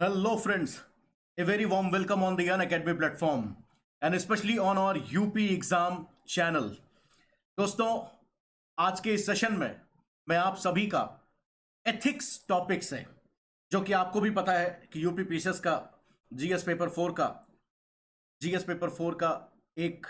Hello, friends. A very warm welcome on the Unacademy platform and especially on our UP exam channel. दोस्तों, आज के इस session में मैं आप सभी का एथिक्स टॉपिक से, जो कि आपको भी पता है कि यूपी पीसीएस का जीएस पेपर 4 का एक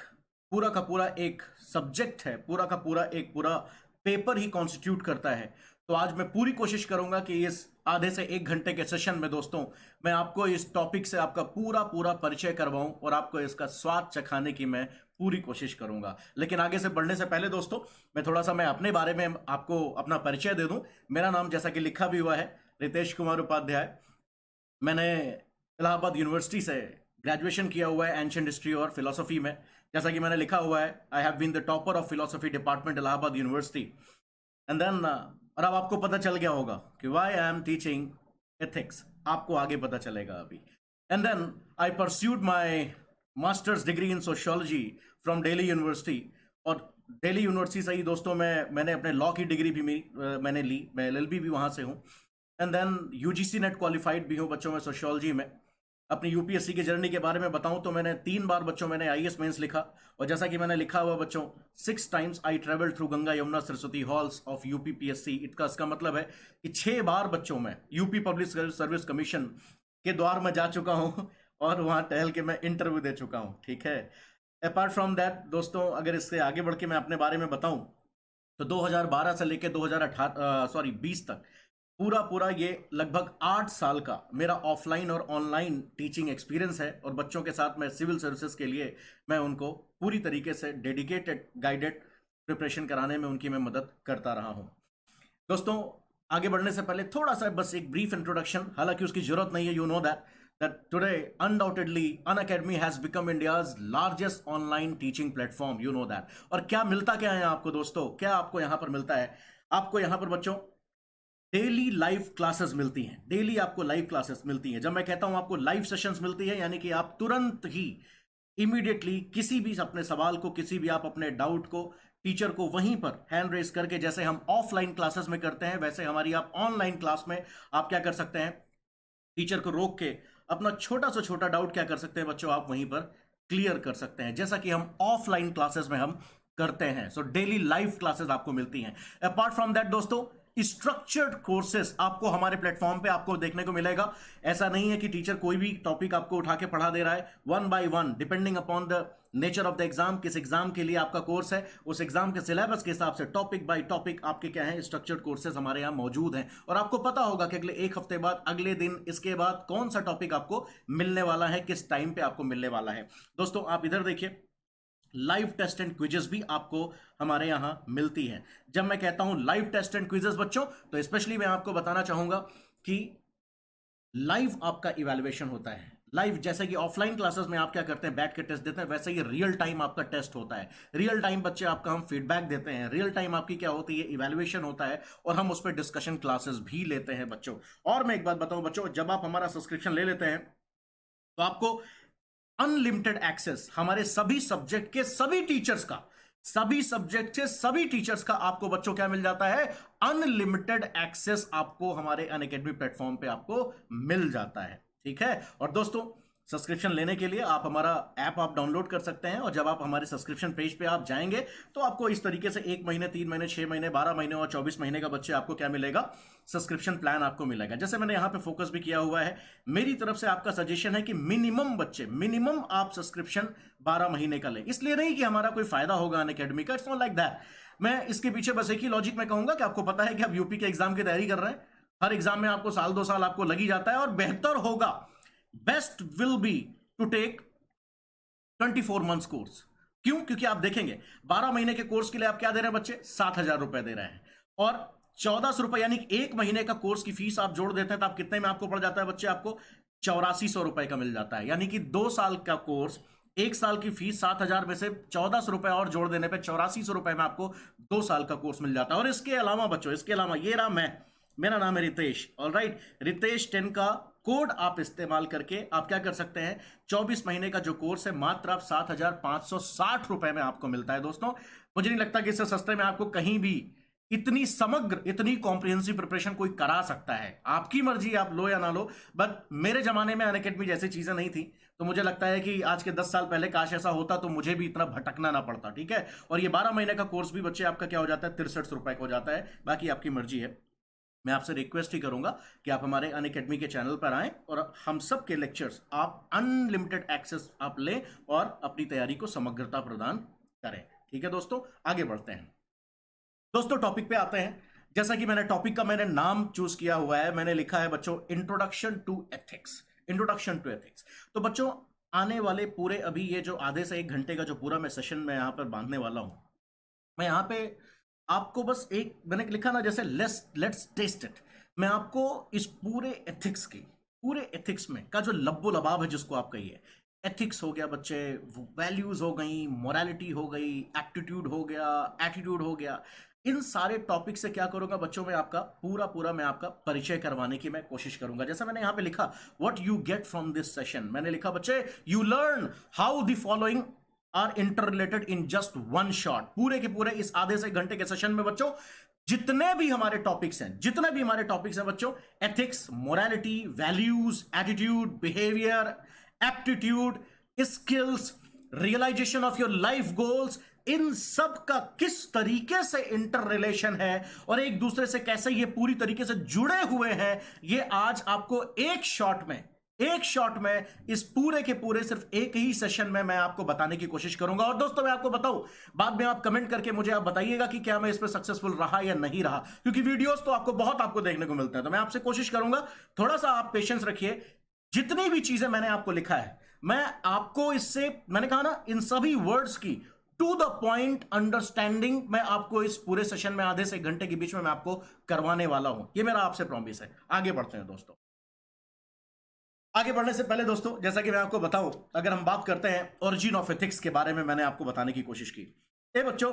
पूरा एक सब्जेक्ट है, पूरा पेपर ही कॉन्स्टिट्यूट करता है। तो आज मैं पूरी कोशिश करूंगा कि इस आधे से 1 घंटे के सेशन में दोस्तों मैं आपको इस टॉपिक से आपका पूरा परिचय करवाऊं और आपको इसका स्वाद चखाने की मैं पूरी कोशिश करूंगा। लेकिन आगे से बढ़ने से पहले दोस्तों मैं अपने बारे में आपको अपना परिचय दे दूं। मेरा नाम, जैसा कि लिखा भी हुआ है, रितेश कुमार उपाध्याय। मैंने इलाहाबाद यूनिवर्सिटी से ग्रेजुएशन किया हुआ है एंशिएंट हिस्ट्री और फिलोसफी में। जैसा कि मैंने लिखा हुआ है, I have been the topper of philosophy department Allahabad University. And then और अब आपको पता चल गया होगा कि why I am teaching ethics, आपको आगे पता चलेगा अभी। And then I pursued my masters degree in sociology from Delhi University. और दिल्ली यूनिवर्सिटी से ही दोस्तों मैंने अपने लॉ की डिग्री भी मैंने ली। मैं एलएलबी भी वहाँ से हूँ। And then UGC NET qualified भी हूँ बच्चों में सोशियोलॉजी में। अपनी यूपीएससी की जर्नी के बारे में बताऊं तो मैंने 3 बार बच्चों मैंने आईएएस मेंस लिखा। और जैसा कि मैंने लिखा हुआ बच्चों, 6 times I travel through Ganga Yamuna Saraswati halls of UPPSC. इसका मतलब है कि 6 बार बच्चों में यूपी पब्लिक सर्विस कमीशन के द्वार में जा चुका हूं और वहां टहल के मैं इंटरव्यू दे चुका हूं। ठीक है। अपार्ट फ्रॉम दैट दोस्तों, अगर इससे आगे बढ़ के मैं अपने बारे में बताऊं तो 2012 से लेकर 2020 तक पूरा ये लगभग 8 साल का मेरा ऑफलाइन और ऑनलाइन टीचिंग एक्सपीरियंस है। और बच्चों के साथ मैं सिविल सर्विसेज के लिए मैं उनको पूरी तरीके से डेडिकेटेड गाइडेड प्रिपरेशन कराने में उनकी मैं मदद करता रहा हूं। दोस्तों, आगे बढ़ने से पहले थोड़ा सा बस एक ब्रीफ इंट्रोडक्शन, हालांकि उसकी जरूरत नहीं है। You know that today undoubtedly Unacademy has become India's largest online teaching platform. You know that. और क्या मिलता क्या है आपको दोस्तों, क्या आपको यहां पर मिलता है? आपको यहां पर बच्चों डेली लाइव क्लासेस मिलती हैं। डेली आपको लाइव क्लासेस मिलती हैं। जब मैं कहता हूं आपको लाइव सेशंस मिलती है, यानी कि आप तुरंत ही इमीडिएटली किसी भी अपने सवाल को, किसी भी आप अपने डाउट को टीचर को वहीं पर हैंड रेस करके, जैसे हम ऑफलाइन क्लासेस में करते हैं, वैसे हमारी आप ऑनलाइन क्लास में आप क्या कर सकते हैं, टीचर को रोक के अपना छोटा से छोटा डाउट क्या कर सकते हैं बच्चों, आप वहीं पर क्लियर कर सकते हैं, जैसा कि हम ऑफलाइन क्लासेस में हम करते हैं। सो डेली लाइव क्लासेस आपको मिलती हैं। अपार्ट फ्रॉम दैट दोस्तों, स्ट्रक्चर्ड कोर्सेस आपको हमारे प्लेटफॉर्म पे आपको देखने को मिलेगा। ऐसा नहीं है कि टीचर कोई भी टॉपिक आपको उठा के पढ़ा दे रहा है। 1 by 1 depending upon the nature of the exam, किस एग्जाम के लिए आपका कोर्स है, उस एग्जाम के सिलेबस के हिसाब से टॉपिक बाय टॉपिक आपके क्या है, स्ट्रक्चर्ड कोर्सेज हमारे यहाँ मौजूद हैं। और आपको पता होगा कि अगले 1 हफ्ते बाद, अगले दिन, इसके बाद कौन सा टॉपिक आपको मिलने वाला है, किस टाइम पे आपको मिलने वाला है। दोस्तों, आप इधर देखिए, लाइव टेस्ट एंड क्विजेस भी आपको हमारे यहां मिलती हैं। जब मैं कहता हूं लाइव टेस्ट एंड क्विजेस बच्चों, तो स्पेशली मैं आपको बताना चाहूंगा कि लाइव आपका इवैल्यूएशन होता है। लाइव, जैसे कि ऑफलाइन क्लासेस में आप क्या करते हैं, बैठ के टेस्ट देते हैं, वैसे ही रियल टाइम आपका टेस्ट होता है। रियल टाइम बच्चे आपका हम फीडबैक देते हैं, रियल टाइम आपकी क्या होती है, इवैल्यूएशन होता है, और हम उस पर डिस्कशन क्लासेस भी लेते हैं बच्चों। और मैं एक बात बताऊं बच्चों, जब आप हमारा सब्सक्रिप्शन ले लेते हैं तो आपको अनलिमिटेड एक्सेस हमारे सभी सब्जेक्ट के सभी टीचर्स का, सभी सब्जेक्ट के सभी टीचर्स का आपको बच्चों क्या मिल जाता है, अनलिमिटेड एक्सेस आपको हमारे अनअकैडमी प्लेटफॉर्म पे आपको मिल जाता है। ठीक है। और दोस्तों, सब्सक्रिप्शन लेने के लिए आप हमारा ऐप आप डाउनलोड कर सकते हैं। और जब आप हमारे सब्सक्रिप्शन पेज पे आप जाएंगे तो आपको इस तरीके से 1 महीने, 3 महीने, 6 महीने, 12 महीने और 24 महीने का बच्चे आपको क्या मिलेगा, सब्सक्रिप्शन प्लान आपको मिलेगा। जैसे मैंने यहां पे फोकस भी किया हुआ है, मेरी तरफ से आपका सजेशन है कि मिनिमम आप सब्सक्रिप्शन 12 महीने का लें। इसलिए नहीं कि हमारा कोई फायदा होगा अनअकैडमी का, इट्स नॉट लाइक दैट। मैं इसके पीछे बस एक ही लॉजिक में कहूंगा कि आपको पता है कि आप यूपी के एग्जाम की तैयारी कर रहे हैं, हर एग्जाम में आपको साल 2 साल आपको लग ही जाता है, और बेहतर होगा, best will be to take 24 months course. क्यों? क्योंकि आप देखेंगे 12 महीने के कोर्स के लिए आप क्या दे रहे हैं बच्चे, 7,000 रुपए दे रहे हैं। और 1400 रुपए, यानी 1 महीने का कोर्स की फीस आप जोड़ देते हैं तो आप कितने में आपको पड़ जाता है बच्चे, आपको 8400 रुपए का मिल जाता है। यानी कि 2 साल का कोर्स, 1 साल की फीस 7,000 में से 1400 रुपए और जोड़ देने पे 8400 रुपए में आपको 2 साल का कोर्स मिल जाता है। और इसके अलावा बच्चों, इसके अलावा ये रहा मैं, मेरा नाम है रितेश। ऑलराइट, रितेश 10 का कोड आप इस्तेमाल करके आप क्या कर सकते हैं, 24 महीने का जो कोर्स है मात्र आप 7,560 रुपए में आपको मिलता है। दोस्तों, मुझे नहीं लगता कि इससे सस्ते में आपको कहीं भी इतनी समग्र, इतनी कॉम्प्रिहेंसिव प्रिपरेशन कोई करा सकता है। आपकी मर्जी, आप लो या ना लो, बट मेरे जमाने में अनअकैडमी जैसी चीजें नहीं थी, तो मुझे लगता है कि आज के 10 साल पहले काश ऐसा होता तो मुझे भी इतना भटकना ना पड़ता। ठीक है, और ये 12 महीने का कोर्स भी बच्चे आपका क्या हो जाता है, 63 रुपए का हो जाता है। बाकी आपकी मर्जी है। मैं आपसे रिक्वेस्ट ही करूंगा कि आप हमारे अनअकैडमी के चैनल पर आएं और हम सब के लेक्चर्स आप अनलिमिटेड एक्सेस आप लें और अपनी तैयारी को समग्रता प्रदान करें। ठीक है दोस्तों, आगे बढ़ते हैं। दोस्तों टॉपिक पे आते हैं। जैसा कि मैंने टॉपिक का मैंने नाम चूज किया हुआ है, मैंने लिखा है बच्चों introduction to ethics. Introduction to ethics. तो बच्चों आने वाले पूरे अभी ये जो आधे से 1 घंटे का जो पूरा मैं सेशन में यहां पर बांधने वाला हूं, मैं यहां पे आपको बस एक मैंने लिखा ना जैसे लेट्स टेस्ट इट। मैं आपको इस पूरे एथिक्स की, पूरे एथिक्स में का जो लब्बो लबाब है जिसको आप कहिए, एथिक्स हो गया बच्चे, वैल्यूज हो गई, मोरालिटी हो गई, एप्टीट्यूड हो गया, एटीट्यूड हो गया, इन सारे टॉपिक से क्या करूंगा बच्चों में आपका पूरा पूरा मैं आपका परिचय करवाने की मैं कोशिश करूंगा। जैसा मैंने यहां पे लिखा what you get from this session, मैंने लिखा बच्चे you learn how the following are interrelated in just one shot. पूरे के पूरे इस आधे से 1 घंटे के सेशन में बच्चों जितने भी हमारे टॉपिक्स हैं, जितने भी हमारे टॉपिक्स हैं बच्चों, ethics, morality, values, attitude, behaviour, aptitude, skills, realization of your life goals, इन सब का किस तरीके से इंटर रिलेशन है और एक दूसरे से कैसे ये पूरी तरीके से जुड़े हुए हैं, ये आज आपको एक शॉट में इस पूरे के पूरे सिर्फ एक ही सेशन में मैं आपको बताने की कोशिश करूंगा। और दोस्तों मैं आपको बताऊं, बाद में आप कमेंट करके मुझे आप बताइएगा कि क्या मैं इस पर सक्सेसफुल रहा या नहीं रहा, क्योंकि वीडियोस तो आपको बहुत आपको देखने को मिलते हैं। तो मैं आपसे कोशिश करूंगा, थोड़ा सा आप पेशेंस रखिए। जितनी भी चीजें मैंने आपको लिखा है, मैं आपको इससे, मैंने कहा ना, इन सभी वर्ड्स की टू द पॉइंट अंडरस्टैंडिंग मैं आपको इस पूरे सेशन में आधे से 1 घंटे के बीच में मैं आपको करवाने वाला हूं। ये मेरा आपसे प्रॉमिस है। आगे बढ़ते हैं दोस्तों। आगे बढ़ने से पहले दोस्तों, जैसा कि मैं आपको बताऊं, अगर हम बात करते हैं ओरिजिन ऑफ एथिक्स के बारे में, मैंने आपको बताने की कोशिश की। बच्चों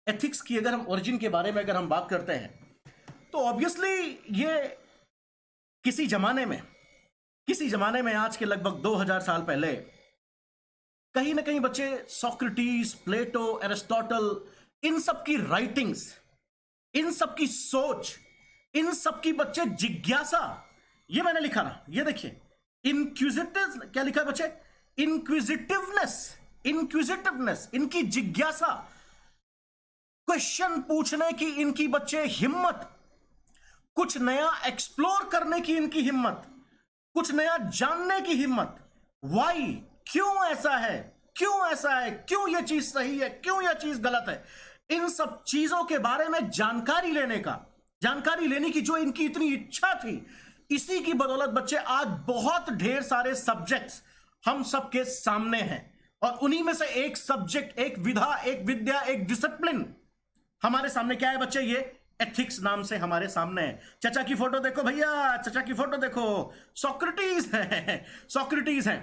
एथिक्स की अगर हम ओरिजिन के बारे में अगर हम बात करते हैं, तो ऑब्वियसली ये किसी जमाने में आज के लगभग 2000 साल पहले कहीं ना कहीं बच्चे सोक्रेटिस, प्लेटो, एरिस्टोटल, इन सब की राइटिंग्स, इन सब की सोच, इन सब की बच्चे जिज्ञासा, ये मैंने लिखा ना, ये देखिए इंक्विजिटिव, क्या लिखा है बच्चे, इंक्विजिटिवनेस, इनकी जिज्ञासा, क्वेश्चन पूछने की इनकी बच्चे हिम्मत, कुछ नया एक्सप्लोर करने की इनकी हिम्मत, कुछ नया जानने की हिम्मत, वाई, क्यों ऐसा है, क्यों ये चीज सही है, क्यों ये चीज गलत है, इन सब चीजों के बारे में जानकारी लेने की जो इनकी इतनी इच्छा थी, इसी की बदौलत बच्चे आज बहुत ढेर सारे सब्जेक्ट्स हम सबके सामने हैं। और उन्हीं में से एक सब्जेक्ट, एक विधा, एक विद्या, एक डिसिप्लिन हमारे सामने क्या है बच्चे, ये एथिक्स नाम से हमारे सामने है। चचा की फोटो देखो भैया, चचा की फोटो देखो, सोक्रेटिस है,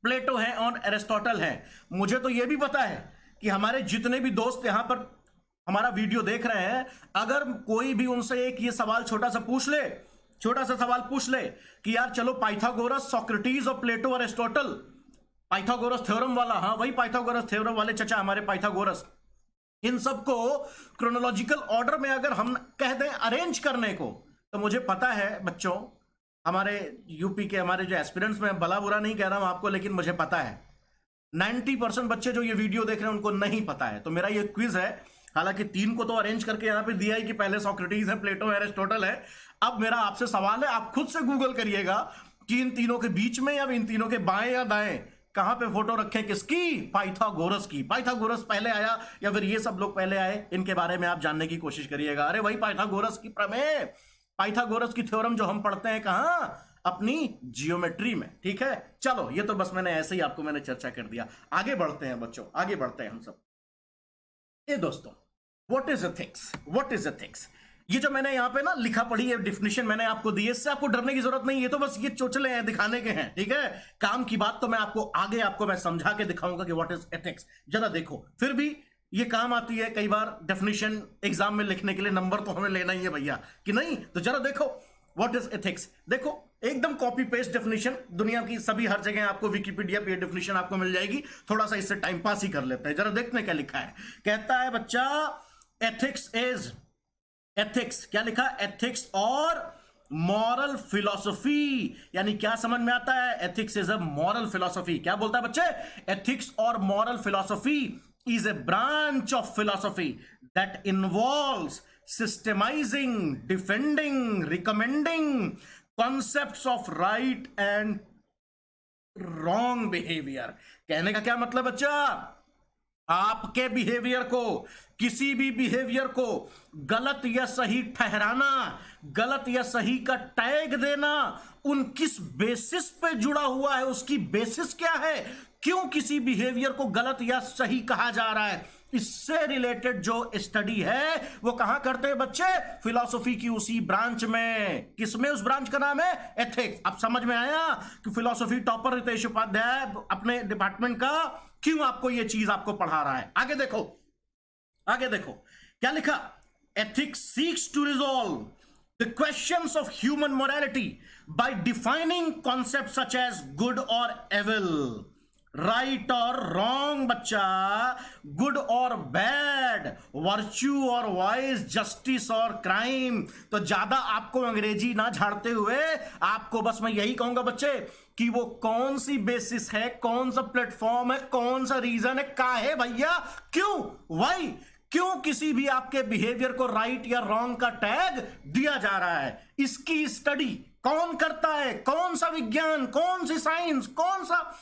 प्लेटो है और एरिस्टोटल है। मुझे तो यह भी पता है कि हमारे जितने भी दोस्त यहां पर हमारा वीडियो देख रहे हैं, अगर कोई भी उनसे एक ये सवाल छोटा सा सवाल पूछ ले कि यार चलो पाइथागोरस, सोक्रेटिस और प्लेटो और एरिस्टोटल, पाइथागोरस थ्योरम वाला, हाँ वही पाइथागोरस थ्योरम वाले चचा हमारे पाइथागोरस, इन सबको क्रोनोलॉजिकल ऑर्डर में अगर हम कह दें अरेंज करने को, तो मुझे पता है बच्चों, हमारे यूपी के हमारे जो एस्पिरेंट्स, में भला बुरा नहीं कह रहा हूं आपको, लेकिन मुझे पता है 90% बच्चे जो ये वीडियो देख रहे हैं उनको नहीं पता है। तो मेरा ये क्विज है, हालांकि 3 को तो अरेंज करके यहां पे दिया है कि पहले सोक्रेटिस है, प्लेटो, एरिस्टोटल है। अब मेरा आपसे सवाल है, आप खुद से गूगल करिएगा कि इन तीनों के बीच में या इन तीनों के बाएं या दाएं कहां पे फोटो रखें, किसकी, पाइथागोरस की। पाइथागोरस पहले आया या फिर ये सब लोग पहले आए, इनके बारे में आप जानने की कोशिश करिएगा। अरे वही पाइथागोरस की प्रमेय, पाइथागोरस की थ्योरम जो हम पढ़ते हैं कहां, अपनी जियोमेट्री में। ठीक है, चलो ये तो बस मैंने ऐसे ही आपको मैंने चर्चा कर दिया। आगे बढ़ते हैं बच्चों, आगे बढ़ते हैं हम सब। ये दोस्तों व्हाट इज एथिक्स, ये जो मैंने यहां पे ना लिखा पढ़ी है डिफिनेशन मैंने आपको दी है, इससे आपको डरने की जरूरत नहीं है। तो बस ये चोचले हैं, दिखाने के हैं। ठीक है, काम की बात तो मैं आपको आगे मैं समझा के दिखाऊंगा कि व्हाट इज एथिक्स। जरा देखो, फिर भी ये काम आती है कई बार डेफिनेशन एग्जाम में लिखने के लिए, नंबर तो हमें लेना ही है भैया, कि नहीं। तो जरा देखो व्हाट इज एथिक्स, देखो एकदम कॉपी पेस्ट डेफिनेशन, दुनिया की सभी हर जगह आपको विकिपीडिया पे डेफिनेशन आपको मिल जाएगी। थोड़ा सा इससे टाइम पास ही कर लेते हैं, जरा देखते हैं क्या लिखा है। कहता है बच्चा, एथिक्स क्या लिखा, एथिक्स और मॉरल फिलॉसफी, यानी क्या समझ में आता है, ethics is a moral philosophy. क्या बोलता है बच्चे, एथिक्स और moral philosophy is a branch of philosophy that involves systematizing, defending, recommending concepts of right and wrong behaviour. कहने का क्या मतलब बच्चा, आपके बिहेवियर को, किसी भी बिहेवियर को गलत या सही ठहराना, गलत या सही का टैग देना, उन किस बेसिस पे जुड़ा हुआ है, उसकी बेसिस क्या है, क्यों किसी बिहेवियर को गलत या सही कहा जा रहा है, इससे रिलेटेड जो स्टडी है वो कहां करते हैं बच्चे, फिलॉसफी की उसी ब्रांच में। किसमें, उस ब्रांच का नाम है एथिक्स। अब समझ में आया कि फिलॉसफी टॉपर रितेश उपाध्याय अपने डिपार्टमेंट का क्यों आपको ये चीज आपको पढ़ा रहा है। आगे देखो, आगे देखो क्या लिखा, ethics seeks to resolve the questions of human morality by defining concept such as good और एविल, राइट और रॉन्ग बच्चा, गुड और बैड, वर्च्यू और वाइज, जस्टिस और क्राइम। तो ज्यादा आपको अंग्रेजी ना झाड़ते हुए आपको बस मैं यही कहूंगा बच्चे कि वो कौन सी बेसिस है, कौन सा प्लेटफॉर्म है, कौन सा रीजन है, का है भैया, क्यों, वाई, क्यों किसी भी आपके बिहेवियर को राइट या रॉन्ग का टैग दिया जा रहा है, इसकी स्टडी कौन करता है, कौन सा विज्ञान, कौन सी साइंस, कौन सा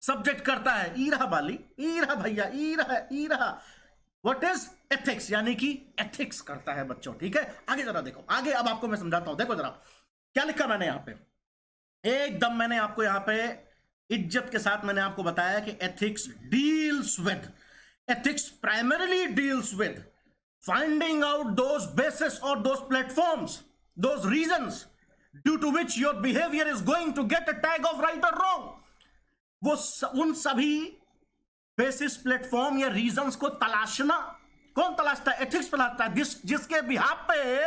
सब्जेक्ट करता है, ई रहा बाली, ई रहा भैया, ई रहा, ई रहा। व्हाट इज एथिक्स, यानी कि एथिक्स करता है बच्चों। ठीक है, आगे जरा देखो, आगे अब आपको मैं समझाता हूं। देखो जरा क्या लिखा मैंने यहां पे, एकदम मैंने आपको यहां पे इज्जत के साथ मैंने आपको बताया कि ethics deals with, ethics primarily deals with finding out those basis और those platforms, those reasons due to which your behaviour is going to get a tag of right और रॉन्ग। वो उन सभी बेसिस, प्लेटफॉर्म या reasons को तलाशना, कौन तलाशता है, ethics तलाशता है, जिसके बिहाफ पे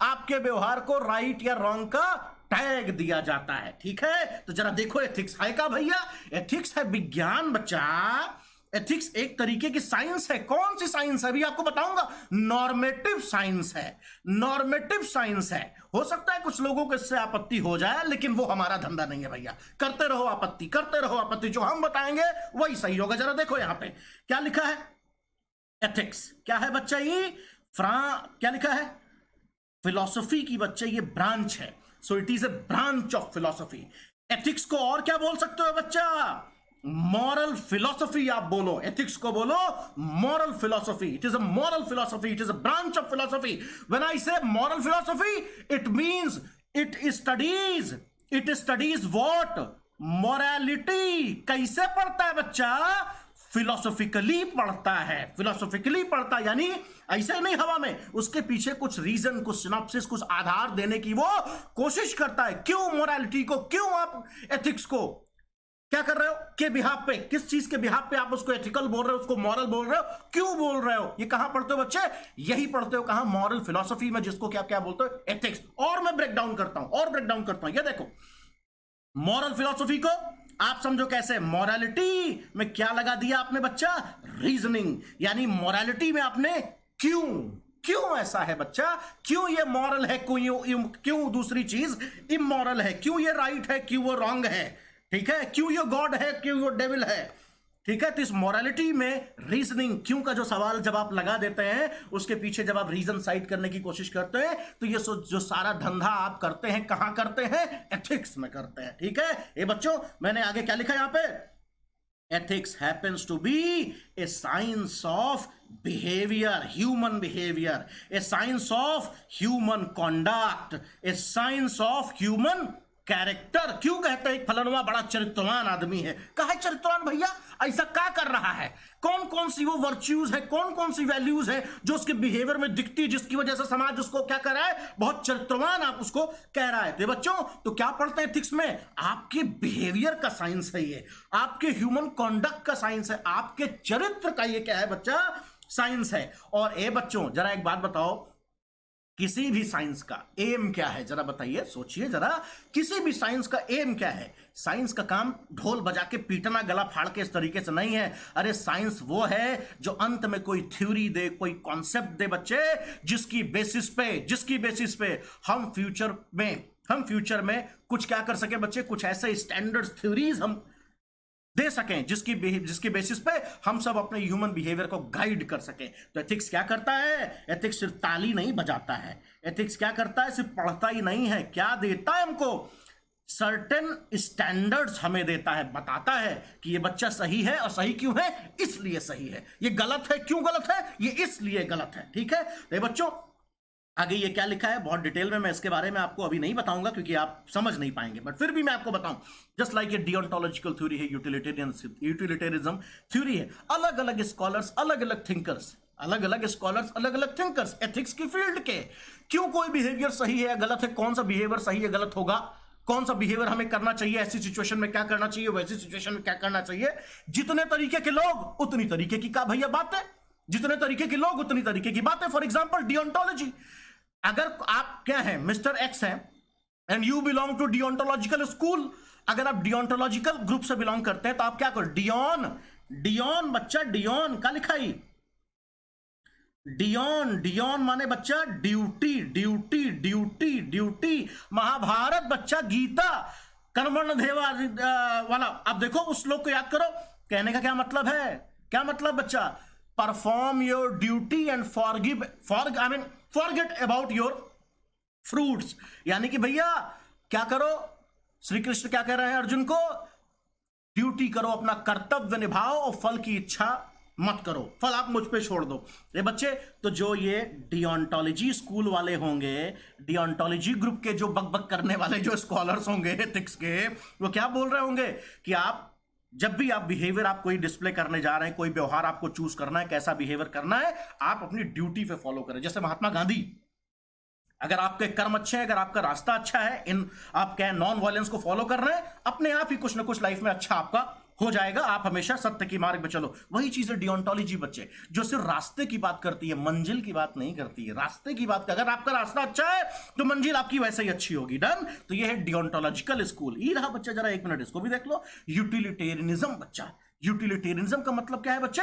आपके व्यवहार को राइट या रॉन्ग का टैग दिया जाता है। ठीक है, तो जरा देखो एथिक्स है का भैया, एथिक्स है विज्ञान बच्चा, एथिक्स एक तरीके की साइंस है। कौन सी साइंस है अभी आपको बताऊंगा, नॉर्मेटिव साइंस है, नॉर्मेटिव साइंस है। हो सकता है कुछ लोगों को इससे आपत्ति हो जाए, लेकिन वो हमारा धंधा नहीं है भैया, करते रहो आपत्ति, करते रहो आपत्ति, जो हम बताएंगे वही सही होगा। जरा देखो यहां पे क्या लिखा है, एथिक्स क्या है बच्चा, ये क्या लिखा है, फिलॉसफी की बच्चे ये ब्रांच है, so it is a branch of philosophy. Ethics को और क्या बोल सकते हो बच्चा, मॉरल फिलॉसफी आप बोलो, एथिक्स को बोलो moral philosophy. It is a moral philosophy, it is a branch of philosophy. When I say moral philosophy, it means it studies what, morality. कैसे पढ़ता है बच्चा, फिलोसॉफिकली पढ़ता है, फिलोसॉफिकली पढ़ता है, यानी ऐसे नहीं हवा में, उसके पीछे कुछ रीजन, कुछ सिनॉप्सिस, कुछ आधार देने की वो कोशिश करता है। क्यों मोरालिटी को, क्यों आप एथिक्स को क्या कर रहे हो, के बिहाफ पे, किस चीज के बिहाफ पे आप उसको एथिकल बोल रहे हो, उसको मॉरल बोल रहे हो, क्यों बोल रहे हो, ये कहां पढ़ते हो बच्चे, यही पढ़ते हो कहां, मॉरल फिलॉसफी में, जिसको क्या क्या बोलते हो, एथिक्स। और मैं ब्रेक डाउन करता हूं, ये देखो मॉरल फिलॉसफी को आप समझो कैसे, मोरालिटी में क्या लगा दिया आपने बच्चा, रीजनिंग, यानी मोरालिटी में आपने क्यों ऐसा है बच्चा, क्यों ये मॉरल है, क्यों दूसरी चीज इमोरल है, क्यों ये राइट है, क्यों वो रॉन्ग है, ठीक है, क्यों ये गॉड है, क्यों ये डेविल है। ठीक है, तो इस मोरालिटी में रीजनिंग, क्यों का जो सवाल जब आप लगा देते हैं, उसके पीछे जब आप रीजन साइड करने की कोशिश करते हैं, तो ये जो सारा धंधा आप करते हैं, कहां करते हैं, एथिक्स में करते हैं। ठीक है, ये बच्चों मैंने आगे क्या लिखा यहां पे, ethics happens to be a science of behaviour, human behaviour, a science of human conduct, a science of human character. क्यों कहते हैं फलानुमा बड़ा चरित्रवान आदमी है, कहा चरित्रवान भैया, ऐसा क्या कर रहा है, कौन कौन सी वो वर्च्यूज है, कौन कौन सी वैल्यूज है जो उसके बिहेवियर में दिखती है, जिसकी वजह से समाज उसको क्या कर रहा है, बहुत चरित्रवान आप उसको कह रहा है। तो बच्चों तो क्या पढ़ते हैं एथिक्स में, आपके बिहेवियर का साइंस है ये, आपके ह्यूमन कॉन्डक्ट का साइंस है, आपके चरित्र का ये क्या है बच्चा, साइंस है। और ए बच्चों जरा एक बात बताओ किसी भी साइंस का एम क्या है, जरा बताइए, सोचिए जरा, किसी भी साइंस का एम क्या है? साइंस का काम ढोल बजा के पीटना, गला फाड़ के इस तरीके से नहीं है। अरे साइंस वो है जो अंत में कोई थ्योरी दे, कोई कॉन्सेप्ट दे बच्चे, जिसकी बेसिस पे हम फ्यूचर में कुछ क्या कर सके बच्चे, कुछ ऐसे स्टैंडर्ड थ्योरीज हम दे सकें जिसकी बेसिस पे हम सब अपने ह्यूमन बिहेवियर को गाइड कर सकें। तो एथिक्स क्या करता है? एथिक्स सिर्फ ताली नहीं बजाता है। एथिक्स क्या करता है? सिर्फ पढ़ता ही नहीं है, क्या देता है हमको? सर्टेन स्टैंडर्ड्स हमें देता है, बताता है कि ये बच्चा सही है, और सही क्यों है? इसलिए सही है। ये गलत है, क्यों गलत है? ये इसलिए गलत है। ठीक है, तो बच्चों आगे ये क्या लिखा है बहुत डिटेल में मैं इसके बारे में आपको अभी नहीं बताऊंगा, क्योंकि आप समझ नहीं पाएंगे, बट फिर भी मैं आपको बताऊं। जस्ट लाइक ये डियोंटोलॉजिकल थ्योरी है, यूटिलिटेरिज्म थ्योरी है। अलग अलग स्कॉलर्स, अलग अलग थिंकर्स एथिक्स की फील्ड के, क्यों कोई बिहेवियर सही है या गलत है, कौन सा बिहेवियर सही है गलत होगा, कौन सा बिहेवियर हमें करना चाहिए, ऐसी सिचुएशन में क्या करना चाहिए, वैसी सिचुएशन में क्या करना चाहिए। जितने तरीके के लोग उतनी तरीके की क्या भैया बात है, जितने तरीके के लोग उतनी तरीके की बात है। फॉर एग्जाम्पल डियोंटोलॉजी, अगर आप क्या है मिस्टर एक्स हैं and you belong to deontological school, अगर आप डियोंटोलॉजिकल ग्रुप से बिलोंग करते हैं तो आप क्या करो? डियोन बच्चा, डियोन का लिखाई डियोन माने बच्चा ड्यूटी, महाभारत बच्चा, गीता, कर्मण धेवा वाला। अब देखो उस लोग को याद करो, कहने का क्या मतलब है? क्या मतलब बच्चा? Perform your duty and forget about your fruits. यानी कि भैया क्या करो? श्री कृष्ण क्या कह रहे हैं अर्जुन को? ड्यूटी करो, अपना कर्तव्य निभाओ और फल की इच्छा मत करो, फल आप मुझ पे छोड़ दो। ये बच्चे, तो जो ये डियोंटोलॉजी स्कूल वाले होंगे, डियोंटोलॉजी ग्रुप के जो बक करने वाले जो स्कॉलर्स होंगे एथिक्स के, वो क्या बोल रहे होंगे कि आप जब भी आप बिहेवियर आप कोई डिस्प्ले करने जा रहे हैं, कोई व्यवहार आपको चूज करना है, कैसा बिहेवियर करना है, आप अपनी ड्यूटी पे फॉलो करें। जैसे महात्मा गांधी, अगर आपके कर्म अच्छे हैं, अगर आपका रास्ता अच्छा है, आप क्या नॉन वायलेंस को फॉलो कर रहे हैं, अपने आप ही कुछ ना कुछ लाइफ में अच्छा आपका हो जाएगा। आप हमेशा सत्य की मार्ग में चलो। वही चीज है डियोंटोलॉजी बच्चे, जो सिर्फ रास्ते की बात करती है, मंजिल की बात नहीं करती है, रास्ते की बात। अगर आपका रास्ता अच्छा है तो मंजिल आपकी वैसे ही अच्छी होगी। डन। तो ये है डियोंटोलॉजिकल स्कूल। ये रहा बच्चा, जरा एक मिनट इसको भी देख लो। यूटिलिटेरियनिज्म बच्चा, यूटिलिटेरियनिज्म का मतलब क्या है बच्चे?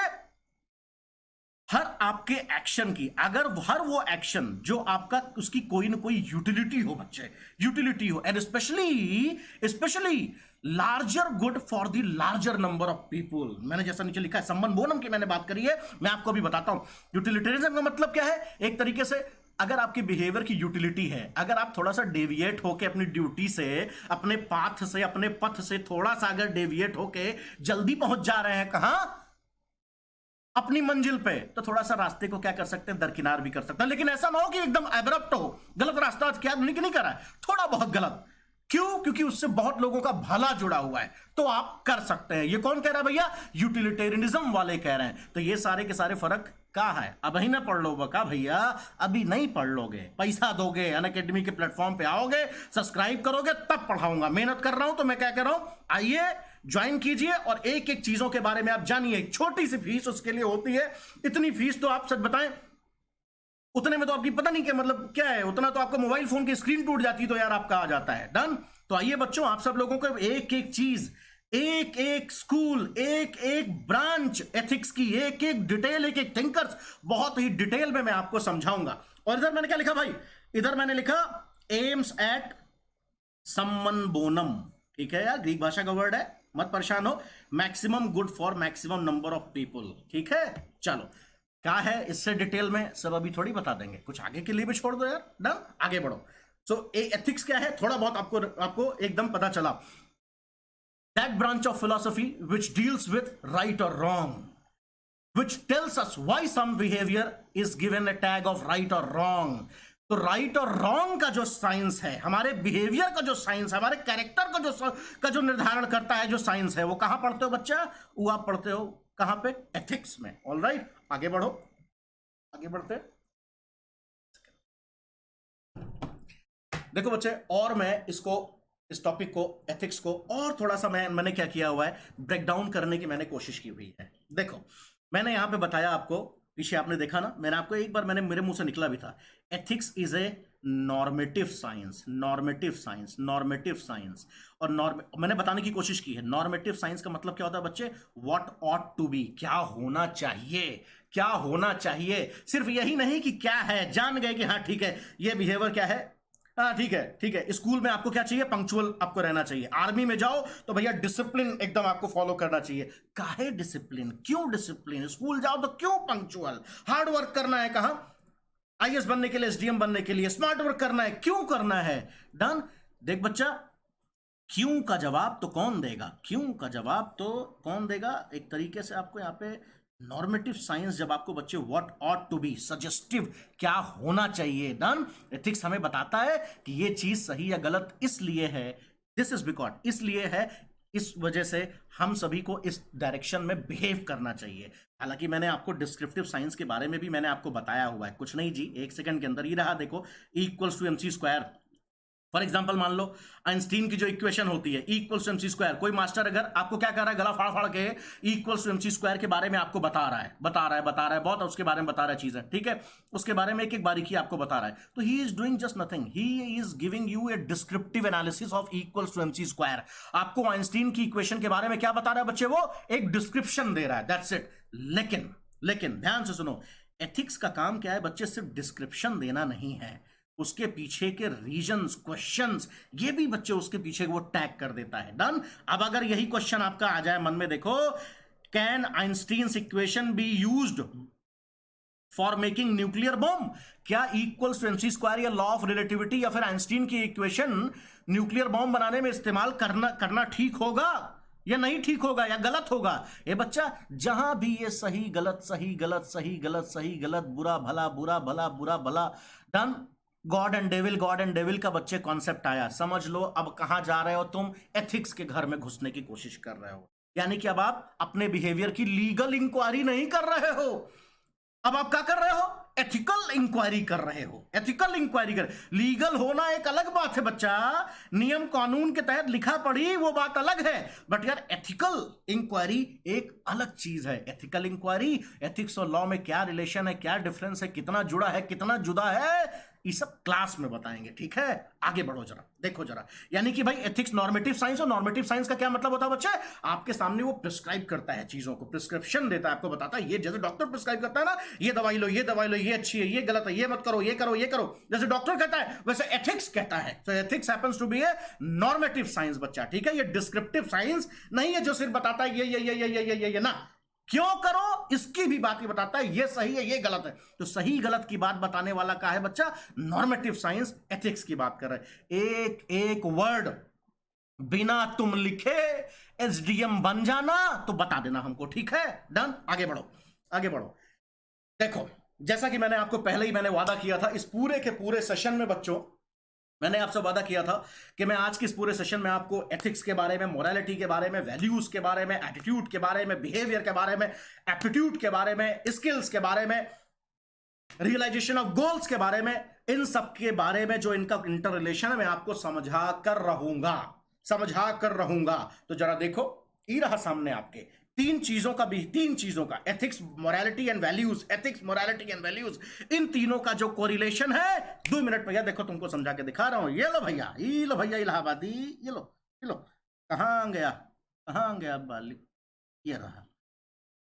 हर आपके एक्शन की, अगर हर वो एक्शन जो आपका उसकी कोई ना कोई यूटिलिटी हो बच्चे, यूटिलिटी हो, and specially larger good for the larger number of people. मैंने जैसा नीचे लिखा है, सम्मन बोनम की मैंने बात करी है, मैं आपको अभी बताता हूं। यूटिलिटेरिज्म का मतलब क्या है? एक तरीके से अगर आपकी बिहेवियर की यूटिलिटी है, अगर आप थोड़ा सा डेविएट होके अपनी ड्यूटी से, अपने पाथ से, अपने पथ से थोड़ा सा अगर डेविएट होके जल्दी पहुंच जा रहे हैं, कहां? अपनी मंजिल पे, तो थोड़ा सा रास्ते को क्या कर सकते हैं? दरकिनार भी कर सकते हैं। लेकिन ऐसा ना हो कि एकदम एब्रप्ट हो, गलत रास्ता क्या नहीं कर रहा है, थोड़ा बहुत गलत। क्यों? क्योंकि उससे बहुत लोगों का भला जुड़ा हुआ है, तो आप कर सकते हैं। ये कौन कह रहा है भैया? यूटिलिटेरियनिज्म वाले कह रहे हैं। तो ये सारे के सारे फर्क क्या है? अब ही ना पढ़ लो बका भैया, अभी नहीं पढ़ लोगे, पैसा दोगे, अनअकैडमी के प्लेटफॉर्म पे आओगे, सब्सक्राइब करोगे, तब पढ़ाऊंगा। मेहनत कर रहा हूं तो मैं क्या कह रहा हूं, आइए ज्वाइन कीजिए और एक एक चीजों के बारे में आप जानिए। एक छोटी सी फीस उसके लिए होती है, इतनी फीस तो आप सच बताएं, उतने में तो आपकी पता नहीं क्या मतलब क्या है, उतना तो आपका मोबाइल फोन की स्क्रीन टूट जाती तो यार आपका आ जाता है। डन। तो आइए बच्चों, आप सब लोगों को एक एक चीज, एक एक स्कूल, एक एक ब्रांच एथिक्स की, एक एक डिटेल, एक एक थिंकर्स, बहुत ही डिटेल में मैं आपको समझाऊंगा। और इधर मैंने क्या लिखा भाई? इधर मैंने लिखा एम्स एट सम्मन बोनम। ठीक है यार, ग्रीक भाषा का वर्ड है, मत परेशान हो। Maximum good for maximum number of people. ठीक है, चलो क्या है इससे डिटेल में सब अभी थोड़ी बता देंगे, कुछ आगे के लिए भी छोड़ दो यार। डन, आगे बढ़ो। सो एथिक्स क्या है, थोड़ा बहुत आपको एकदम पता चला। That branch of philosophy which deals with right और wrong, which tells us why some behavior is given a tag of right or wrong। तो राइट और रॉन्ग का जो साइंस है, हमारे बिहेवियर का जो साइंस है, हमारे कैरेक्टर का जो निर्धारण करता है जो साइंस है, वो कहां पढ़ते हो बच्चा? वो आप पढ़ते हो कहां पे? एथिक्स में। ऑल राइट, आगे बढ़ो, आगे बढ़ते। देखो बच्चे, और मैं इस टॉपिक को, एथिक्स को और थोड़ा सा मैंने क्या किया हुआ है, ब्रेक डाउन करने की मैंने कोशिश की हुई है। देखो मैंने यहां पे बताया आपको पीछे आपने देखा ना, मैंने आपको एक बार मेरे मुंह से निकला भी था, ethics is a normative science, normative science, normative science. और मैंने बताने की कोशिश की है, नॉर्मेटिव साइंस का मतलब क्या होता है बच्चे, व्हाट ऑट टू बी, क्या होना चाहिए, क्या होना चाहिए। सिर्फ यही नहीं कि क्या है, जान गए कि हाँ ठीक है ये बिहेवियर क्या है, हाँ ठीक है ठीक है। स्कूल में आपको क्या चाहिए, पंक्चुअल आपको रहना चाहिए। आर्मी में जाओ तो भैया डिसिप्लिन एकदम आपको फॉलो करना चाहिए। काहे डिसिप्लिन, क्यों डिसिप्लिन, स्कूल जाओ तो क्यों पंक्चुअल, हार्ड वर्क करना है, कहा आईएएस बनने के लिए, एसडीएम बनने के लिए स्मार्ट वर्क करना है, क्यों करना है, डन। देख बच्चा, क्यों का जवाब तो कौन देगा, क्यों का जवाब तो कौन देगा, एक तरीके से आपको यहाँ पे नॉर्मेटिव साइंस जब आपको बच्चे what ought to be, suggestive क्या होना चाहिए, डन। एथिक्स हमें बताता है कि ये चीज सही या गलत इसलिए है, दिस इज बिकॉज, इसलिए है, इस वजह से हम सभी को इस डायरेक्शन में बिहेव करना चाहिए। हालांकि मैंने आपको डिस्क्रिप्टिव साइंस के बारे में भी मैंने आपको बताया हुआ है, कुछ नहीं जी, एक सेकंड के अंदर ही रहा, देखो E equals to MC square. For example मान लो आइंस्टीन की जो इक्वेशन होती है E equals to MC square, कोई मास्टर अगर आपको क्या कर रहा है, गला फाड़ फाड़ के E equals to MC square के बारे में आपको बता रहा है बहुत, उसके बारे में बता रहा है चीजें, ठीक है, उसके बारे में एक एक बारीकी आपको बता रहा है, तो he is doing just nothing, he is giving you a descriptive analysis of E equals to MC square. आपको आइंस्टीन की इक्वेशन के बारे में क्या बता रहा है बच्चे, वो एक डिस्क्रिप्शन दे रहा है, दैट्स इट। लेकिन ध्यान से सुनो, एथिक्स का काम क्या है बच्चे, सिर्फ डिस्क्रिप्शन देना नहीं है, उसके पीछे के रीजंस, क्वेश्चंस, ये भी बच्चे उसके पीछे वो टैग कर देता है, डन। अब अगर यही क्वेश्चन आपका आ जाए मन में, देखो, can Einstein's equation be used for making nuclear bomb, क्या इक्वल्स टू MC स्क्वायर या लॉ ऑफ रिलेटिविटी या फिर आइंस्टीन की इक्वेशन न्यूक्लियर बॉम्ब बनाने में इस्तेमाल करना ठीक होगा या नहीं ठीक होगा या गलत होगा। ये बच्चा, जहां भी ये सही गलत, सही गलत, सही गलत, सही गलत, बुरा भला, बुरा भला, बुरा भला, डन। गॉड एंड डेविल का बच्चे कॉन्सेप्ट आया, समझ लो अब कहां जा रहे हो तुम, एथिक्स के घर में घुसने की कोशिश कर रहे हो। यानी कि अब आप अपने बिहेवियर की लीगल इंक्वायरी नहीं कर रहे हो, अब आप क्या कर रहे हो, एथिकल इंक्वायरी कर रहे हो, एथिकल इंक्वायरी कर। लीगल होना एक अलग बात है बच्चा, नियम कानून के तहत लिखा पढ़ी वो बात अलग है, बट यार एथिकल इंक्वायरी एक अलग चीज है। एथिकल इंक्वायरी, एथिक्स और लॉ में क्या रिलेशन है, क्या डिफरेंस है, कितना जुड़ा है, कितना जुदा है, ये सब क्लास में बताएंगे, ठीक है। आगे बढ़ो जरा, देखो जरा, यानी कि भाई एथिक्स नॉर्मेटिव साइंस, और नॉर्मेटिव साइंस का क्या मतलब होता है बच्चे, आपके सामने वो प्रिस्क्राइब करता है चीजों को, प्रिस्क्रिप्शन देता है, आपको बताता है, ये जैसे डॉक्टर प्रिस्क्राइब करता है ना, ये दवाई लो, ये दवाई लो, ये अच्छी है, ये गलत है, ये मत करो, ये करो, ये करो, जैसे डॉक्टर कहता है वैसे एथिक्स कहता है। तो ethics happens to be a normative science बच्चा, ठीक है। ये डिस्क्रिप्टिव साइंस नहीं है जो सिर्फ बताता है ये ना, क्यों करो इसकी भी बात ही बताता है, ये सही है, ये गलत है। तो सही गलत की बात बताने वाला का है बच्चा, नॉर्मेटिव साइंस, एथिक्स की बात कर रहे हैं। एक एक वर्ड बिना तुम लिखे एसडीएम बन जाना तो बता देना हमको, ठीक है, डन। आगे बढ़ो, आगे बढ़ो। देखो, जैसा कि मैंने आपको पहले ही मैंने वादा किया था, इस पूरे के पूरे सेशन में बच्चों मैंने आपसे वादा किया था कि मैं आज के इस पूरे सेशन में आपको एथिक्स के बारे में, मोरालिटी के बारे में, वैल्यूज के बारे में, एटीट्यूड के बारे में, बिहेवियर के बारे में, एप्टीट्यूड के बारे में, स्किल्स के बारे में, रियलाइजेशन ऑफ गोल्स के बारे में, इन सब के बारे में जो इनका इंटर रिलेशन है मैं आपको समझा कर रहूंगा। तो जरा देखो, ये रहा सामने आपके तीन चीजों का ethics, morality and values, ethics, morality and values, इन तीनों का जो कोरिलेशन है 2 मिनट में, देखो तुमको समझा के दिखा रहा हूं। ये लो भैया इलाहाबादी, ये लो, कहां गया बालिक, ये रहा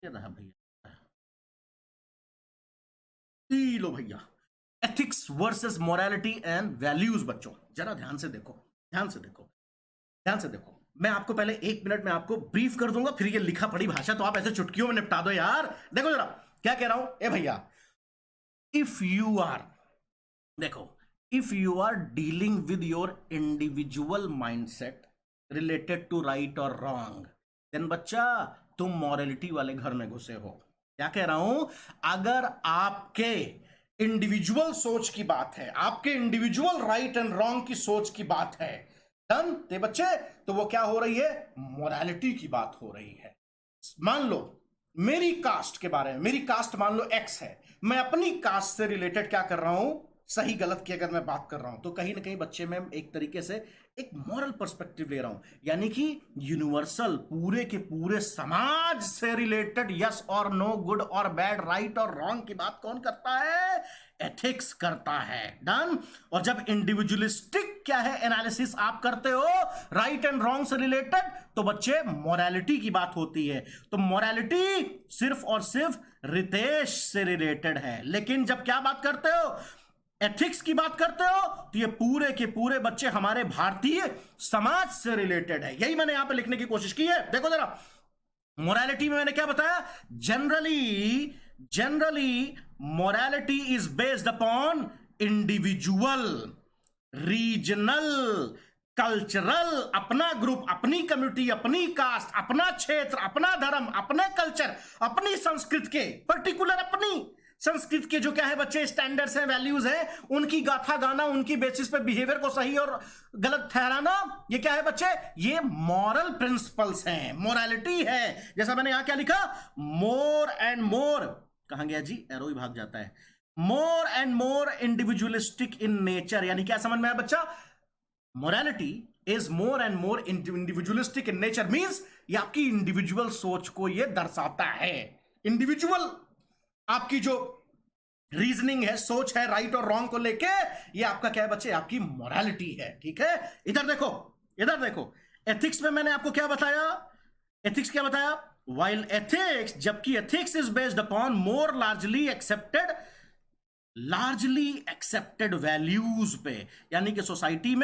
भैया, ये लो भैया, ethics versus morality and values. बच्चों जरा ध्यान से देखो, मैं आपको पहले 1 मिनट में आपको ब्रीफ कर दूंगा, फिर ये लिखा पढ़ी भाषा तो आप ऐसे चुटकियों में निपटा दो यार। देखो जरा क्या कह रहा हूं, ए भैया, if you are dealing with your individual mindset related to right और रॉन्ग, देन बच्चा तुम मॉरलिटी वाले घर में घुसे हो। क्या कह रहा हूं, अगर आपके इंडिविजुअल सोच की बात है, आपके इंडिविजुअल राइट एंड रॉन्ग की सोच की बात है, डन ते बच्चे, तो वो क्या हो रही है, मोरालिटी की बात हो रही है। मान लो मेरी कास्ट के बारे में, मेरी कास्ट मान लो एक्स है, मैं अपनी कास्ट से रिलेटेड क्या कर रहा हूं, सही गलत की अगर मैं बात कर रहा हूं तो कहीं ना कहीं बच्चे में एक तरीके से एक मॉरल पर्सपेक्टिव ले रहा हूं, यानी कि यूनिवर्सल पूरे के पूरे समाज से रिलेटेड यस और नो, गुड और बैड, राइट और रॉन्ग की बात कौन करता है? एथिक्स करता है। डन। और जब इंडिविजुअलिस्टिक क्या है एनालिसिस आप करते हो राइट एंड रॉन्ग से रिलेटेड, तो बच्चे मोरालिटी की बात होती है। तो मोरालिटी सिर्फ और सिर्फ रितेश से रिलेटेड है, लेकिन जब क्या बात करते हो, एथिक्स की बात करते हो, तो ये पूरे के पूरे बच्चे हमारे भारतीय समाज से रिलेटेड है। यही मैंने यहां पे लिखने की कोशिश की है। देखो जरा, मोरालिटी में मैंने क्या बताया? Generally morality is based upon individual, regional, cultural, अपना ग्रुप, अपनी कम्युनिटी, अपनी कास्ट, अपना क्षेत्र, अपना धर्म, अपने कल्चर, अपनी संस्कृति के पर्टिकुलर, अपनी संस्कृत के जो क्या है बच्चे स्टैंडर्ड्स हैं, वैल्यूज हैं, उनकी गाथा गाना, उनकी बेसिस पे बिहेवियर को सही और गलत ठहराना, ये क्या है बच्चे? ये मॉरल प्रिंसिपल्स हैं, मोरालिटी है। जैसा मैंने यहां क्या लिखा, मोर एंड मोर, कहां गया जी, एरो ही भाग जाता है, more and more individualistic in nature, यानी क्या समझ में आया बच्चा? Morality is more and more individualistic in nature, means ये आपकी इंडिविजुअल सोच को ये दर्शाता है। इंडिविजुअल आपकी जो रीजनिंग है, सोच है राइट और रॉन्ग को लेके, ये आपका क्या है बच्चे? आपकी मोरालिटी है। ठीक है, इधर देखो, इधर देखो, एथिक्स में मैंने आपको क्या बताया? एथिक्स क्या बताया? वाइल एथिक्स, जबकि ethics is based upon more largely accepted values पे, यानी कि सोसाइटी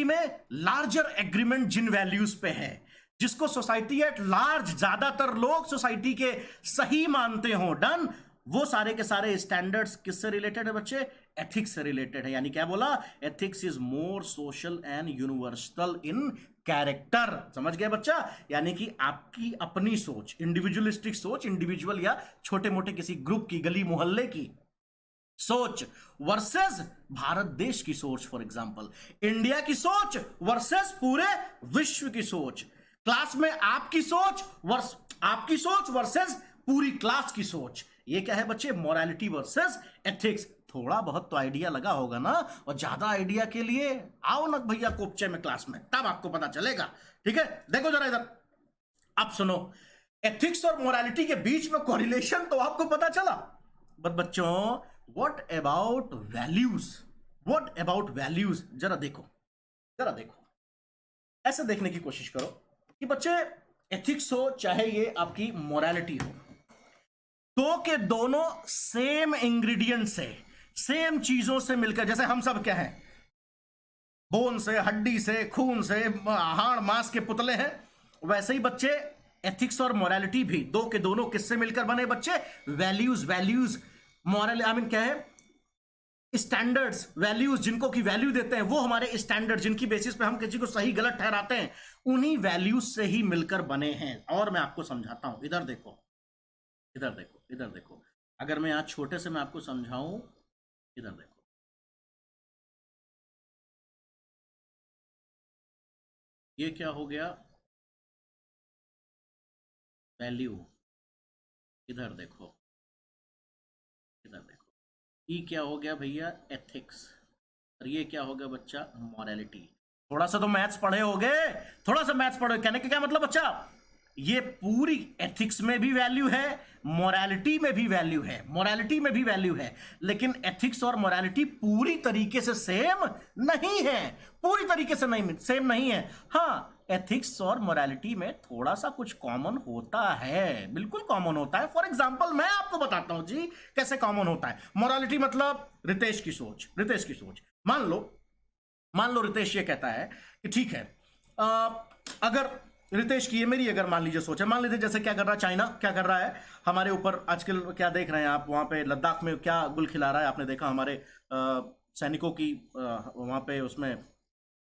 में लार्जर एग्रीमेंट जिन वैल्यूज पे है, जिसको सोसाइटी एट लार्ज, ज्यादातर लोग सोसाइटी के सही मानते हो, डन, वो सारे के सारे स्टैंडर्ड्स किससे रिलेटेड है बच्चे? एथिक्स से रिलेटेड है। यानी क्या बोला? Ethics is more social and universal in character. समझ गए बच्चा? यानी कि आपकी अपनी सोच, इंडिविजुअलिस्टिक सोच, इंडिविजुअल या छोटे मोटे किसी ग्रुप की, गली मोहल्ले की सोच वर्सेस भारत देश की सोच, फॉर एग्जांपल इंडिया की सोच वर्सेस पूरे विश्व की सोच, क्लास में आपकी सोच वर्सेस पूरी क्लास की सोच। ये क्या है बच्चे? Morality versus ethics. थोड़ा बहुत तो आइडिया लगा होगा ना, और ज्यादा आइडिया के लिए आओ ना भैया कोपचे में क्लास में, तब आपको पता चलेगा। ठीक है, देखो जरा इधर, अब सुनो, एथिक्स और मोरालिटी के बीच में कोरिलेशन तो आपको पता चला, बट बच्चों व्हाट अबाउट वैल्यूज? जरा देखो, ऐसे देखने की कोशिश करो कि बच्चे एथिक्स हो चाहे ये आपकी मोरालिटी हो, तो के दोनों सेम इंग्रेडिएंट से, सेम चीजों से मिलकर, जैसे हम सब क्या हैं, बोन से, हड्डी से, खून से, हाड़ मांस के पुतले हैं, वैसे ही बच्चे एथिक्स और मोरालिटी भी दो के दोनों किससे मिलकर बने बच्चे? वैल्यूज मॉरल, आई मीन क्या है, स्टैंडर्ड्स, वैल्यूज, जिनको की वैल्यू देते हैं, वो हमारे स्टैंडर्ड, जिनकी बेसिस पे हम किसी को सही गलत ठहराते हैं, उन्हीं वैल्यूज से ही मिलकर बने हैं। और मैं आपको समझाता हूं, इधर देखो, अगर मैं यहां छोटे से मैं आपको समझाऊं, इधर देखो, ये क्या हो गया? वैल्यू। इधर देखो, ई क्या हो गया भैया? एथिक्स। और ये क्या हो गया बच्चा? मॉरलिटी। थोड़ा सा तो मैथ्स पढ़े होगे, कहने का क्या मतलब बच्चा? ये पूरी एथिक्स में भी वैल्यू है, मोरालिटी में भी वैल्यू है, लेकिन एथिक्स और मोरालिटी पूरी तरीके से सेम नहीं है। हाँ, एथिक्स और मोरालिटी में थोड़ा सा कुछ कॉमन होता है, बिल्कुल कॉमन होता है। फॉर एग्जांपल मैं आपको बताता हूं जी कैसे कॉमन होता है। मोरालिटी मतलब रितेश की सोच। मान लो रितेश ये कहता है कि ठीक है, अगर रितेश की, ये मेरी अगर मान लीजिए सोच है, मान लीजिए जैसे क्या कर रहा है चाइना, क्या कर रहा है हमारे ऊपर आजकल, क्या देख रहे हैं आप वहां पे लद्दाख में क्या गुल खिला रहा है? आपने देखा हमारे सैनिकों की वहां पे उसमें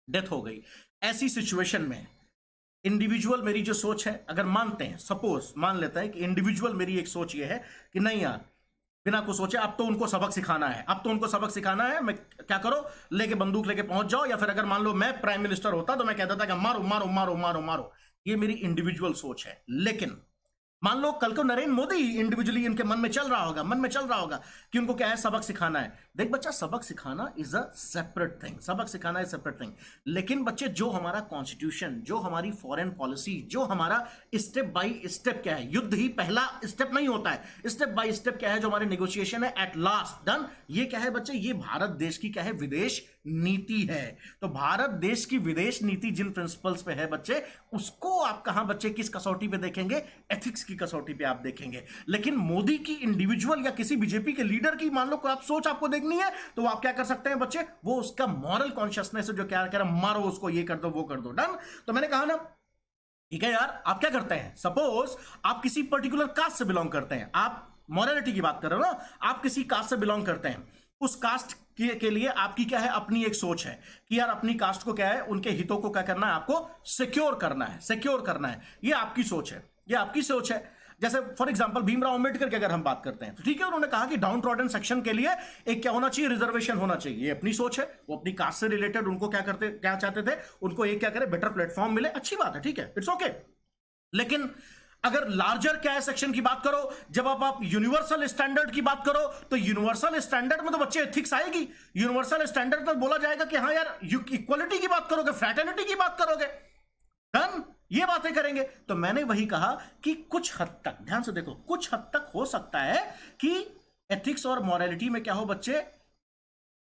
डेथ हो गई। ऐसी सिचुएशन में इंडिविजुअल मेरी जो सोच है, अगर मानते हैं, सपोज मान लेते हैं कि इंडिविजुअल मेरी एक सोच ये है कि नहीं यार, बिना कुछ सोचे अब तो उनको सबक सिखाना है, मैं क्या करो, लेके बंदूक लेके पहुंच जाओ, या फिर अगर मान लो मैं प्राइम मिनिस्टर होता तो मैं कहता था कि मारो। ये मेरी इंडिविजुअल सोच है। लेकिन मान लो कल को नरेंद्र मोदी इंडिविजुअली इनके मन में चल रहा होगा कि उनको क्या है, सबक सिखाना है। देख बच्चा, सबक सिखाना इज अ सेपरेट थिंग, सबक सिखाना इज सेपरेट थिंग। लेकिन बच्चे, जो हमारा कॉन्स्टिट्यूशन, जो हमारी फॉरेन पॉलिसी, जो हमारा स्टेप बाय स्टेप क्या है, युद्ध ही पहला स्टेप नहीं होता है, स्टेप बाय स्टेप क्या है, जो हमारे नेगोशिएशन है एट लास्ट डन, ये क्या है बच्चे, ये भारत देश की क्या है, विदेश नीति है। तो भारत देश की विदेश नीति जिन प्रिंसिपल्स पे है बच्चे, उसको आप कहां बच्चे, किस कसौटी पे देखेंगे, एथिक्स की कसौटी पे आप देखेंगे। लेकिन मोदी की इंडिविजुअल या किसी बीजेपी के लीडर की मान लो कोई आप सोच आपको देखनी है, तो आप क्या कर सकते हैं बच्चे, वो उसका मॉरल कॉन्शियसनेस है जो क्या कह रहा है, मारो उसको, ये कर दो वो कर दो, डन। तो मैंने कहा ना, ठीक है यार, आप क्या करते हैं, सपोज आप किसी पर्टिकुलर कास्ट से बिलोंग करते हैं, आप मॉरलिटी की बात कर रहे हो ना, आप किसी कास्ट से बिलोंग करते हैं, उस कास्ट के लिए आपकी क्या है, अपनी एक सोच है कि यार अपनी कास्ट को क्या है, उनके हितों को क्या करना है, आपको सिक्योर करना है, ये आपकी सोच है। जैसे फॉर एग्जांपल भीमराव अंबेडकर की अगर हम बात करते हैं, तो ठीक है, उन्होंने कहा कि डाउन ट्रॉडन सेक्शन के लिए एक क्या होना चाहिए, रिजर्वेशन होना चाहिए। ये अपनी सोच है, वो अपनी कास्ट से रिलेटेड उनको क्या चाहते थे, उनको एक क्या करे, बेटर प्लेटफॉर्म मिले, अच्छी बात है, ठीक है, इट्स ओके। लेकिन अगर लार्जर क्या है सेक्शन की बात करो, जब आप यूनिवर्सल स्टैंडर्ड की बात करो, तो यूनिवर्सल स्टैंडर्ड में तो बच्चे एथिक्स आएगी। यूनिवर्सल स्टैंडर्ड में बोला जाएगा कि हाँ यार, इक्वलिटी की बात करोगे, फ्रैटर्निटी की बात करोगे, डन, ये बातें करेंगे। तो मैंने वही कहा कि कुछ हद तक, ध्यान से देखो, कुछ हद तक हो सकता है कि एथिक्स और मॉरलिटी में क्या हो बच्चे,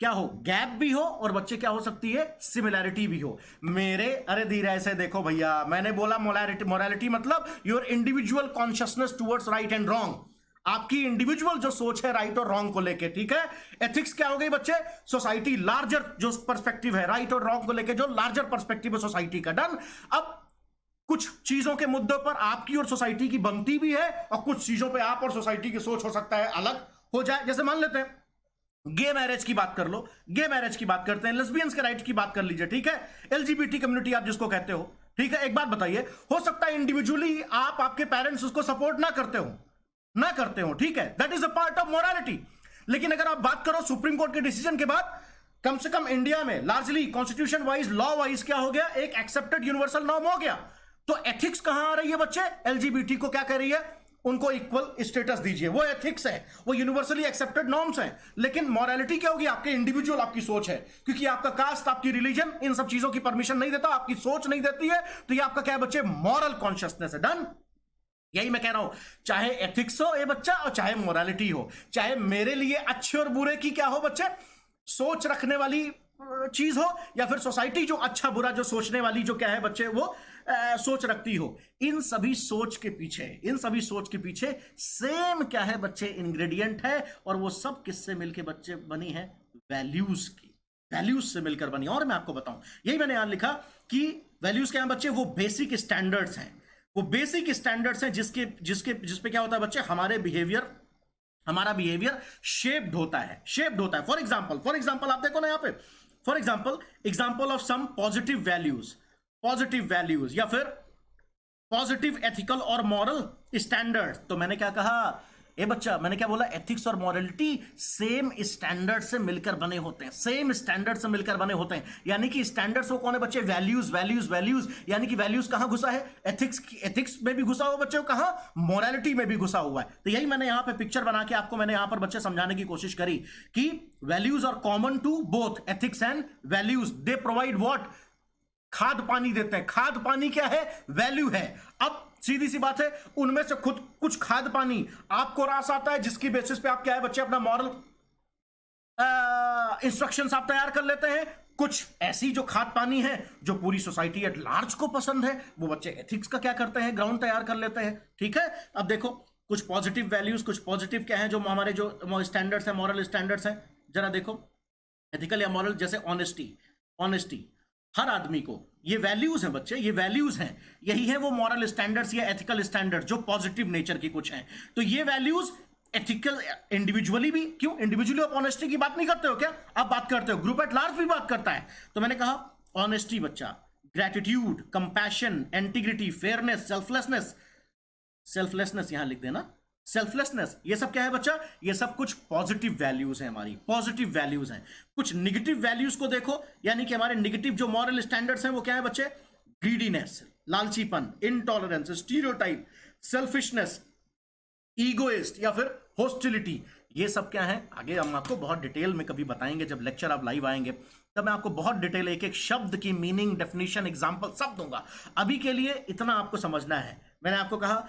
क्या हो, गैप भी हो, और बच्चे क्या हो सकती है, सिमिलैरिटी भी हो। मेरे अरे धीरे ऐसे देखो भैया, मैंने बोला मोरालिटी मतलब your individual consciousness towards right and wrong, आपकी इंडिविजुअल जो सोच है राइट और रॉन्ग को लेके, ठीक है। एथिक्स क्या हो गई बच्चे, सोसाइटी, लार्जर जो पर्सपेक्टिव है राइट और रॉन्ग को लेके, जो लार्जर पर्सपेक्टिव है सोसाइटी का, डन। अब कुछ चीजों के मुद्दों पर आपकी और सोसाइटी की बनती भी है, और कुछ चीजों पर आप और सोसाइटी की सोच हो सकता है अलग हो जाए। जैसे मान लेते हैं गे मैरिज की बात कर लो, गे मैरिज की बात करते हैं, लेस्बियंस के राइट की बात कर लीजिए, ठीक है, एलजीबीटी कम्युनिटी आप जिसको कहते हो, ठीक है। एक बात बताइए, हो सकता है इंडिविजुअली आप, आपके पेरेंट्स उसको सपोर्ट ना करते हो, ठीक है, that is a part of morality. लेकिन अगर आप बात करो सुप्रीम कोर्ट के डिसीजन के बाद, कम से कम इंडिया में largely constitution wise, law wise क्या हो गया, एक एक्सेप्टेड यूनिवर्सल नॉर्म हो गया। तो एथिक्स कहां आ रही है बच्चे, एलजीबीटी को क्या कर रही है, उनको इक्वल स्टेटस दीजिए, वो एथिक्स है, वो यूनिवर्सली एक्सेप्टेड नॉर्म्स हैं। लेकिन मॉरलिटी क्या होगी, आपके इंडिविजुअल, आपकी सोच है, क्योंकि आपका कास्ट, आपकी रिलीजन इन सब चीजों की परमिशन नहीं देता, आपकी सोच नहीं देती है, तो ये आपका क्या है बच्चे, मॉरल कॉन्शियसनेस है, डन। यही मैं कह रहा हूं, चाहे एथिक्स हो ये बच्चा, और चाहे मोरालिटी हो, चाहे मेरे लिए अच्छे और बुरे की क्या हो बच्चे, सोच रखने वाली चीज हो, या फिर सोसाइटी जो अच्छा बुरा जो सोचने वाली जो क्या है बच्चे, वो सोच रखती हो, इन सभी सोच के पीछे सेम क्या है बच्चे, इंग्रेडिएंट है, और वो सब किससे मिलके बच्चे बनी है, वैल्यूज से मिलकर बनी। और मैं आपको बताऊं, यही मैंने यहां लिखा कि वैल्यूज क्या है बच्चे, वो बेसिक स्टैंडर्ड्स हैं, जिसपे क्या होता है बच्चे, हमारा बिहेवियर शेप्ड होता है। फॉर एग्जाम्पल आप देखो ना यहाँ पे, for example of some positive values या फिर पॉजिटिव एथिकल और मॉरल स्टैंडर्ड। तो मैंने क्या कहा, ए बच्चा, मैंने क्या बोला, एथिक्स और मॉरलिटी सेम स्टैंडर्ड से मिलकर बने होते हैं, यानी कि स्टैंडर्ड्स वो कौन है बच्चे, वैल्यूज, यानी कि वैल्यूज कहां घुसा है, एथिक्स में भी घुसा हुआ बच्चे, कहां, मोरालिटी में भी घुसा हुआ है। तो यही मैंने यहां पे पिक्चर बना के आपको मैंने यहां पर बच्चे समझाने की कोशिश करी कि values are common to both ethics and values, they provide what, खाद पानी देते हैं। खाद पानी क्या है, वैल्यू है। अब सीधी सी बात है, उनमें से खुद कुछ खाद पानी आपको रास आता है, जिसकी बेसिस पे आप क्या है बच्चे, अपना मॉरल इंस्ट्रक्शंस आप तैयार कर लेते हैं। कुछ ऐसी जो खाद पानी है जो पूरी सोसाइटी एट लार्ज को पसंद है, वो बच्चे एथिक्स का क्या करते हैं, ग्राउंड तैयार कर लेते हैं, ठीक है। अब देखो, कुछ पॉजिटिव वैल्यूज, कुछ पॉजिटिव क्या है, जो हमारे जो स्टैंडर्ड्स हैं, मॉरल स्टैंडर्ड्स हैं, जरा देखो, एथिकल या मॉरल, जैसे ऑनेस्टी, हर आदमी को, ये वैल्यूज हैं बच्चे, ये वैल्यूज हैं, यही है वो मॉरल स्टैंडर्ड्स या एथिकल स्टैंडर्ड जो पॉजिटिव नेचर की कुछ हैं। तो ये वैल्यूज एथिकल इंडिविजुअली भी, क्यों इंडिविजुअली आप ऑनेस्टी की बात नहीं करते हो क्या, आप बात करते हो, ग्रुप एट लार्ज भी बात करता है। तो मैंने कहा ऑनेस्टी बच्चा, gratitude, compassion, integrity, fairness, selflessness यहां लिख देना, सेल्फलेसनेस, ये सब क्या है बच्चा, ये सब कुछ पॉजिटिव वैल्यूज हैं, हमारी पॉजिटिव वैल्यूज हैं। कुछ निगेटिव वैल्यूज को देखो, यानी कि हमारे निगेटिव जो मॉरल स्टैंडर्ड्स हैं वो क्या है बच्चे, ग्रीडीनेस, लालचीपन, इनटॉलरेंस, स्टीरियोटाइप, सेल्फिशनेस, ईगोइस्ट या फिर होस्टिलिटी, ये सब क्या है आगे हम आपको बहुत डिटेल में कभी बताएंगे। जब लेक्चर आप लाइव आएंगे तब मैं आपको बहुत डिटेल एक एक शब्द की मीनिंग, डेफिनेशन, एग्जांपल सब दूंगा। अभी के लिए इतना आपको समझना है। मैंने आपको कहा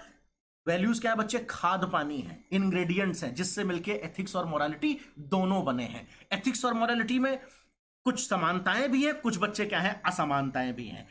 वैल्यूज क्या है बच्चे, खाद पानी है, इंग्रेडिएंट्स हैं जिससे मिलके एथिक्स और मोरालिटी दोनों बने हैं। एथिक्स और मोरालिटी में कुछ समानताएं भी हैं, कुछ बच्चे क्या है असमानताएं भी हैं।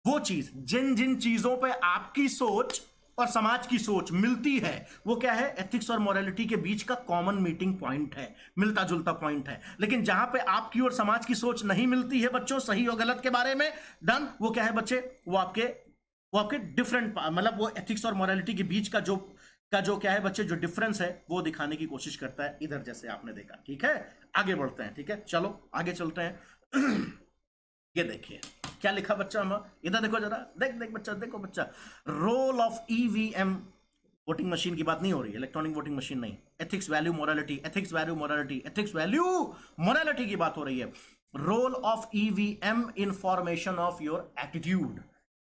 वो चीज जिन जिन चीजों पे आपकी सोच और समाज की सोच मिलती है वो क्या है, एथिक्स और मोरालिटी के बीच का कॉमन मीटिंग पॉइंट है, मिलता जुलता पॉइंट है। लेकिन जहां पे आपकी और समाज की सोच नहीं मिलती है बच्चों सही और गलत के बारे में, डन, वो क्या है बच्चे, वो आपके डिफरेंट, मतलब वो एथिक्स और मोरालिटी के बीच का जो क्या है बच्चे, जो डिफरेंस है वो दिखाने की कोशिश करता है, इधर जैसे आपने देखा। ठीक है, आगे बढ़ते हैं। ठीक है, चलो आगे चलते हैं। ये देखिए क्या लिखा बच्चा, हम इधर देखो जरा, देख देख बच्चा, देखो बच्चा, role of EVM, voting machine की बात नहीं हो रही है, इलेक्ट्रॉनिक वोटिंग मशीन नहीं, ethics value morality, ethics value morality, ethics value morality की बात हो रही है। Role of EVM in formation of your attitude,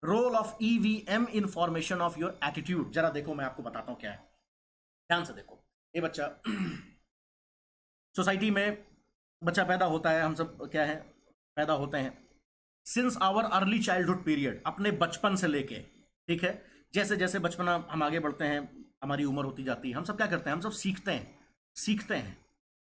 role of EVM in formation of your attitude, जरा देखो मैं आपको बताता हूं क्या है, ध्यान से देखो। ये बच्चा सोसाइटी में बच्चा पैदा होता है, हम सब क्या है पैदा होते हैं, since our early childhood period, अपने बचपन से लेके, ठीक है, जैसे जैसे बचपना हम आगे बढ़ते हैं, हमारी उम्र होती जाती है, हम सब क्या करते हैं, हम सब सीखते हैं,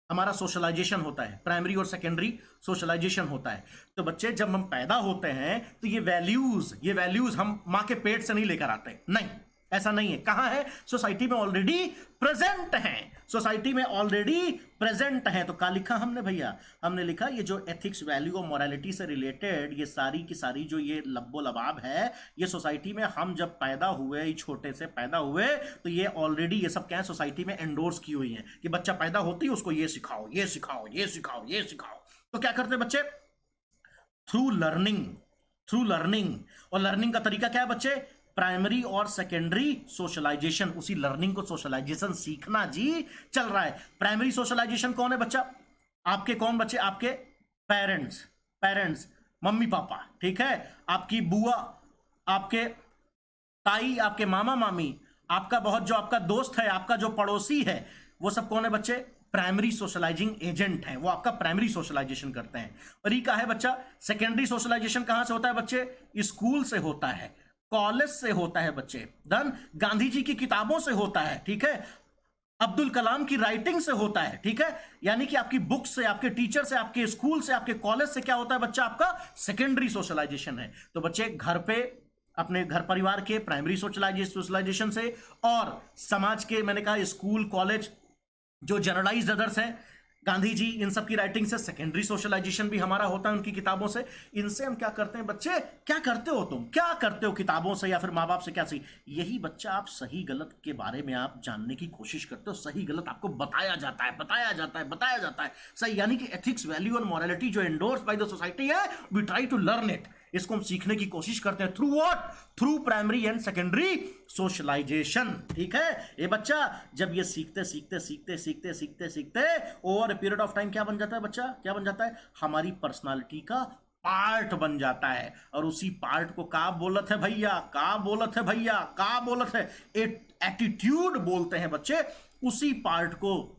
हमारा सोशलाइजेशन होता है, प्राइमरी और सेकेंडरी सोशलाइजेशन होता है। तो बच्चे जब हम पैदा होते हैं तो ये वैल्यूज हम माँ के पेट से नहीं लेकर आते, नहीं, ऐसा नहीं है। कहां है, सोसाइटी में ऑलरेडी प्रेजेंट हैं, सोसाइटी में ऑलरेडी प्रेजेंट हैं। तो क्या लिखा हमने भैया, हमने लिखा ये जो एथिक्स, वैल्यू और मोरालिटी से रिलेटेड ये सारी की सारी जो ये लब्बो लबाब है, ये सोसाइटी में हम जब पैदा हुए, ये छोटे से पैदा हुए, तो ये ऑलरेडी ये सब क्या है सोसाइटी में एंडोर्स की हुई है कि बच्चा पैदा होती है उसको ये सिखाओ, ये सिखाओ, ये सिखाओ, ये सिखाओ। तो क्या करते हैं बच्चे, थ्रू लर्निंग, और लर्निंग का तरीका क्या है बच्चे, प्राइमरी और सेकेंडरी सोशलाइजेशन, उसी लर्निंग को सोशलाइजेशन सीखना जी चल रहा है। प्राइमरी सोशलाइजेशन कौन है बच्चा, आपके कौन बच्चे, आपके पेरेंट्स, मम्मी पापा, ठीक है, आपकी बुआ, आपके ताई, आपके मामा मामी, आपका बहुत जो आपका दोस्त है, आपका जो पड़ोसी है, वो सब कौन है बच्चे, प्राइमरी सोशलाइजिंग एजेंट हैं, वो आपका प्राइमरी सोशलाइजेशन करते हैं। और ये का है बच्चा, सेकेंडरी सोशलाइजेशन कहां से होता है बच्चे, स्कूल से होता है, कॉलेज से होता है बच्चे, देन गांधी जी की किताबों से होता है, ठीक है, अब्दुल कलाम की राइटिंग से होता है, ठीक है, यानी कि आपकी बुक से, आपके टीचर से, आपके स्कूल से, आपके कॉलेज से क्या होता है बच्चा, आपका सेकेंडरी सोशलाइजेशन है। तो बच्चे घर पे अपने घर परिवार के प्राइमरी सोशलाइजेशन से, और समाज के मैंने कहा स्कूल कॉलेज जो जनरलाइज्ड अदर्स हैं, गांधी जी इन सब की राइटिंग से सेकेंडरी सोशलाइजेशन भी हमारा होता है, उनकी किताबों से। इनसे हम क्या करते हैं बच्चे, क्या करते हो तुम, क्या करते हो किताबों से या फिर माँ बाप से, क्या सही, यही बच्चा आप सही गलत के बारे में आप जानने की कोशिश करते हो, सही गलत आपको बताया जाता है सही, यानी कि एथिक्स, वैल्यू और मोरालिटी जो एंडोर्स बाय द सोसाइटी है, we try to learn it, इसको हम सीखने की कोशिश करते हैं, through what, through primary and secondary socialisation. ठीक है, ये बच्चा जब ये सीखते ओवर पीरियड ऑफ टाइम क्या बन जाता है बच्चा, क्या बन जाता है, हमारी पर्सनालिटी का पार्ट बन जाता है। और उसी पार्ट को का बोलत है भैया, एटीट्यूड बोलते हैं बच्चे। उसी पार्ट को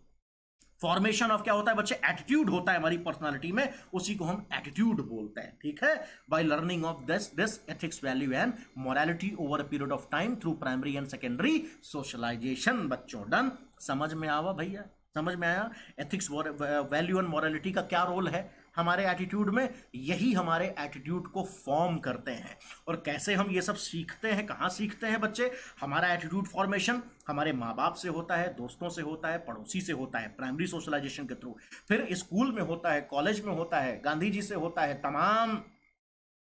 फॉर्मेशन ऑफ क्या होता है बच्चे, एटीट्यूड होता है हमारी पर्सनालिटी में, उसी को हम एटीट्यूड बोलते हैं। ठीक है, by learning of this ethics, value and morality over a period of time through primary and secondary socialisation. बच्चों डन, समझ में आवा भैया, समझ में आया एथिक्स, वैल्यू एंड मोरालिटी का क्या रोल है हमारे एटीट्यूड में, यही हमारे एटीट्यूड को फॉर्म करते हैं। और कैसे हम ये सब सीखते हैं, कहाँ सीखते हैं बच्चे, हमारा एटीट्यूड फॉर्मेशन हमारे माँ बाप से होता है, दोस्तों से होता है, पड़ोसी से होता है, प्राइमरी सोशलाइजेशन के थ्रू, फिर स्कूल में होता है, कॉलेज में होता है, गांधी जी से होता है, तमाम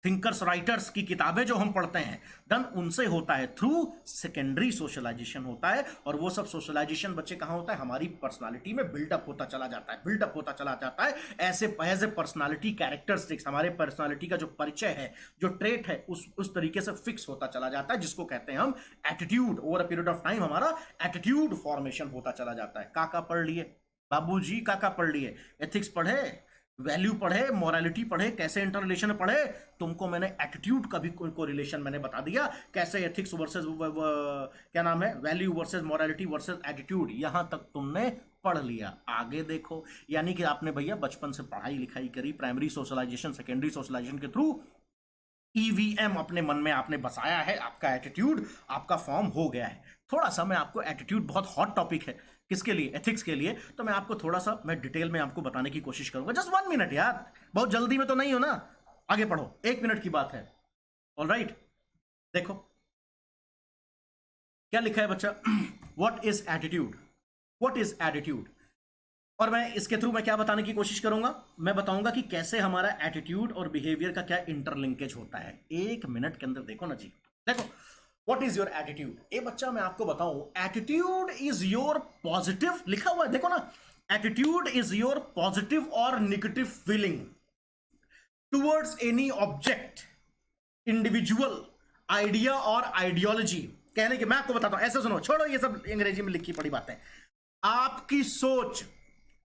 थिंकर्स, राइटर्स की किताबें जो हम पढ़ते हैं, देन उनसे होता है, थ्रू सेकेंडरी सोशलाइजेशन होता है। और वो सब सोशलाइजेशन बच्चे कहाँ होता है, हमारी पर्सनालिटी में बिल्डअप होता चला जाता है, ऐसे एज ए पर्सनालिटी कैरेक्टरिस्टिक्स, हमारे पर्सनालिटी का जो परिचय है, जो ट्रेट है, उस तरीके से फिक्स होता चला जाता है, जिसको कहते हैं हम attitude. Over a period of time हमारा एटीट्यूड फॉर्मेशन होता चला जाता है। काका पढ़ लिए बाबूजी, काका पढ़ लिए, एथिक्स पढ़े, वैल्यू पढ़े, मोरालिटी पढ़े, कैसे इंटर रिलेशन पढ़े। तुमको मैंने एटीट्यूड का भी को रिलेशन मैंने बता दिया, कैसे एथिक्स वर्सेस क्या नाम है, value versus morality versus attitude, यहां तक तुमने पढ़ लिया। आगे देखो, यानी कि आपने भैया बचपन से पढ़ाई लिखाई करी, प्राइमरी सोशलाइजेशन, सेकेंडरी सोशलाइजेशन के थ्रू ईवीएम अपने मन में आपने बसाया है, आपका एटीट्यूड आपका फॉर्म हो गया है। थोड़ा सा मैं आपको, एटीट्यूड बहुत हॉट टॉपिक है किसके लिए, एथिक्स के लिए, तो मैं आपको थोड़ा सा मैं डिटेल में आपको बताने की कोशिश करूंगा। जस्ट 1 मिनट यार, बहुत जल्दी में तो नहीं हो ना, आगे पढ़ो, 1 मिनट की बात है। ऑल राइट, देखो क्या लिखा है बच्चा। What is attitude, what is attitude. और मैं इसके थ्रू मैं क्या बताने की कोशिश करूंगा, मैं बताऊंगा कि कैसे हमारा एटीट्यूड और बिहेवियर का क्या इंटरलिंकेज होता है। 1 मिनट के अंदर देखो ना जी, देखो व्हाट इज योर एटीट्यूड। ए बच्चा मैं आपको बताऊं, एटीट्यूड इज योर पॉजिटिव, लिखा हुआ है देखो ना, एटीट्यूड इज योर पॉजिटिव और negative feeling towards any object, individual, idea और आइडियोलॉजी। कहने के मैं आपको बताता हूं, ऐसे सुनो, छोड़ो ये सब अंग्रेजी में लिखी पड़ी बातें। आपकी सोच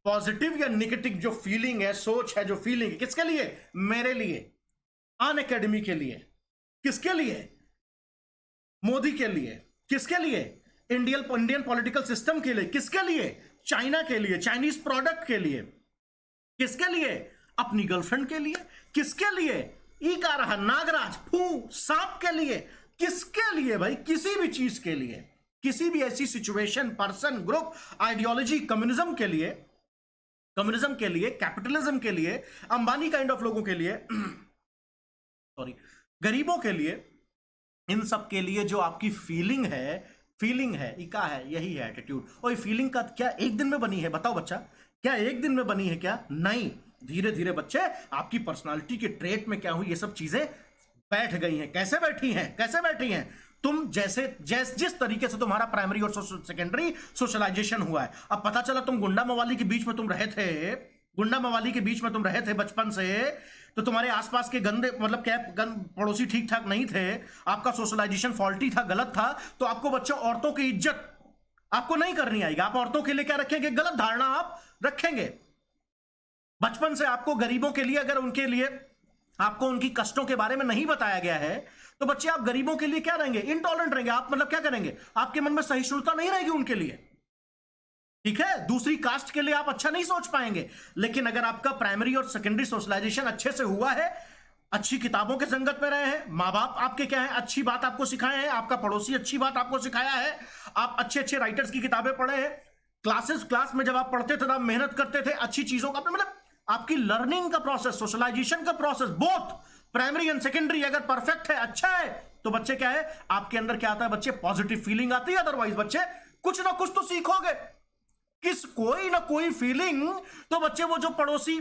पॉजिटिव या निगेटिव जो फीलिंग है, सोच है, जो फीलिंग है, किसके लिए, मेरे लिए, अन अकेडमी के लिए, किसके लिए, मोदी के लिए, किसके लिए, इंडियन पॉलिटिकल सिस्टम के लिए, किसके लिए, चाइना के लिए, चाइनीज प्रोडक्ट के लिए, किसके लिए, अपनी गर्लफ्रेंड के लिए, किसके लिए, ई का रहा नागराज फू सांप के लिए, किसके लिए भाई, किसी भी चीज के लिए, किसी भी ऐसी situation, person, group, ideology, communism के लिए, कम्युनिज्म के लिए, कैपिटलिज्म के लिए, अंबानी काइंड ऑफ लोगों के लिए, सॉरी, गरीबों के लिए, इन सब के लिए जो आपकी फीलिंग है, फीलिंग है, इका है, यही है एटीट्यूड। और ये फीलिंग का क्या एक दिन में बनी है, बताओ बच्चा, क्या एक दिन में बनी है क्या, नहीं, धीरे धीरे बच्चे आपकी पर्सनालिटी के ट्रेट में क्या हुई, ये सब चीजें बैठ गई हैं। कैसे बैठी हैं, कैसे बैठी हैं, तुम जिस तरीके से तुम्हारा प्राइमरी और सेकेंडरी सोशलाइजेशन हुआ है, अब पता चला तुम गुंडा मवाली के बीच में तुम रहे थे, गुंडा मवाली के बीच में तुम रहे थे बचपन से, तो तुम्हारे आसपास के गंदे मतलब क्या पड़ोसी ठीक ठाक नहीं थे, आपका सोशलाइजेशन फॉल्टी था, गलत था, तो आपको बच्चों औरतों की इज्जत आपको नहीं करनी आएगी। आप औरतों के लिए क्या रखेंगे, गलत धारणा आप रखेंगे। बचपन से आपको गरीबों के लिए, अगर उनके लिए आपको उनकी कष्टों के बारे में नहीं बताया गया है, तो बच्चे आप गरीबों के लिए क्या रहेंगे, इंटॉलरेंट रहेंगे आप, मतलब क्या करेंगे, आपके मन में सहिष्णुता नहीं रहेगी उनके लिए, ठीक है। दूसरी कास्ट के लिए आप अच्छा नहीं सोच पाएंगे। लेकिन अगर आपका प्राइमरी और सेकेंडरी सोशलाइजेशन अच्छे से हुआ है, अच्छी किताबों के संगत में रहे हैं, माँ बाप आपके क्या है, अच्छी बात आपको सिखाए हैं, आपका पड़ोसी अच्छी बात आपको सिखाया है, आप अच्छे अच्छे राइटर्स की किताबें पढ़े हैं, क्लास में जब आप पढ़ते थे तब मेहनत करते थे, अच्छी चीजों का मतलब आपकी लर्निंग का प्रोसेस, सोशलाइजेशन का process, both primary and secondary अगर परफेक्ट है, अच्छा है, तो बच्चे क्या है, आपके अंदर क्या आता है बच्चे, पॉजिटिव फीलिंग आती है। अदरवाइज बच्चे कुछ ना कुछ तो सीखोगे, कोई ना कोई फीलिंग, तो बच्चे वो जो पड़ोसी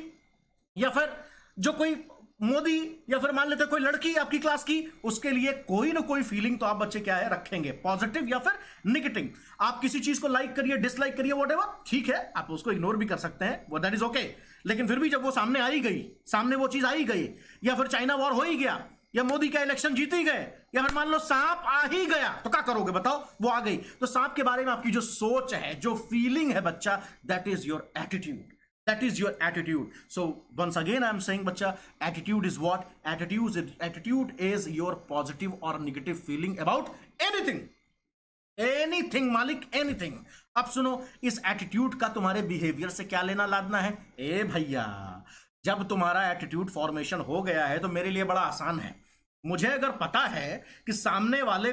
या फिर जो कोई मोदी या फिर मान लेते कोई लड़की आपकी क्लास की, उसके लिए कोई ना कोई फीलिंग तो आप बच्चे क्या है रखेंगे, पॉजिटिव या फिर निगेटिव। आप किसी चीज को लाइक करिए, डिसलाइक करिए, व्हाटएवर, ठीक है, आप उसको इग्नोर भी कर सकते हैं, वो दैट इज ओके। लेकिन फिर भी जब वो सामने आ ही गई, सामने वो चीज आ ही गई, या फिर चाइना वॉर हो ही गया, या मोदी का इलेक्शन जीत ही गए, या फिर मान लो सांप आ ही गया, तो क्या करोगे बताओ, वो आ गई, तो सांप के बारे में आपकी जो सोच है, जो फीलिंग है बच्चा, that is your attitude, that is your attitude. So once again I am saying बच्चा, attitude is what, attitude is your positive or negative feeling about anything मालिक, anything। अब सुनो, इस एटीट्यूड का तुम्हारे बिहेवियर से क्या लेना लादना है। ए भैया, जब तुम्हारा एटीट्यूड फॉर्मेशन हो गया है तो मेरे लिए बड़ा आसान है। मुझे अगर पता है कि सामने वाले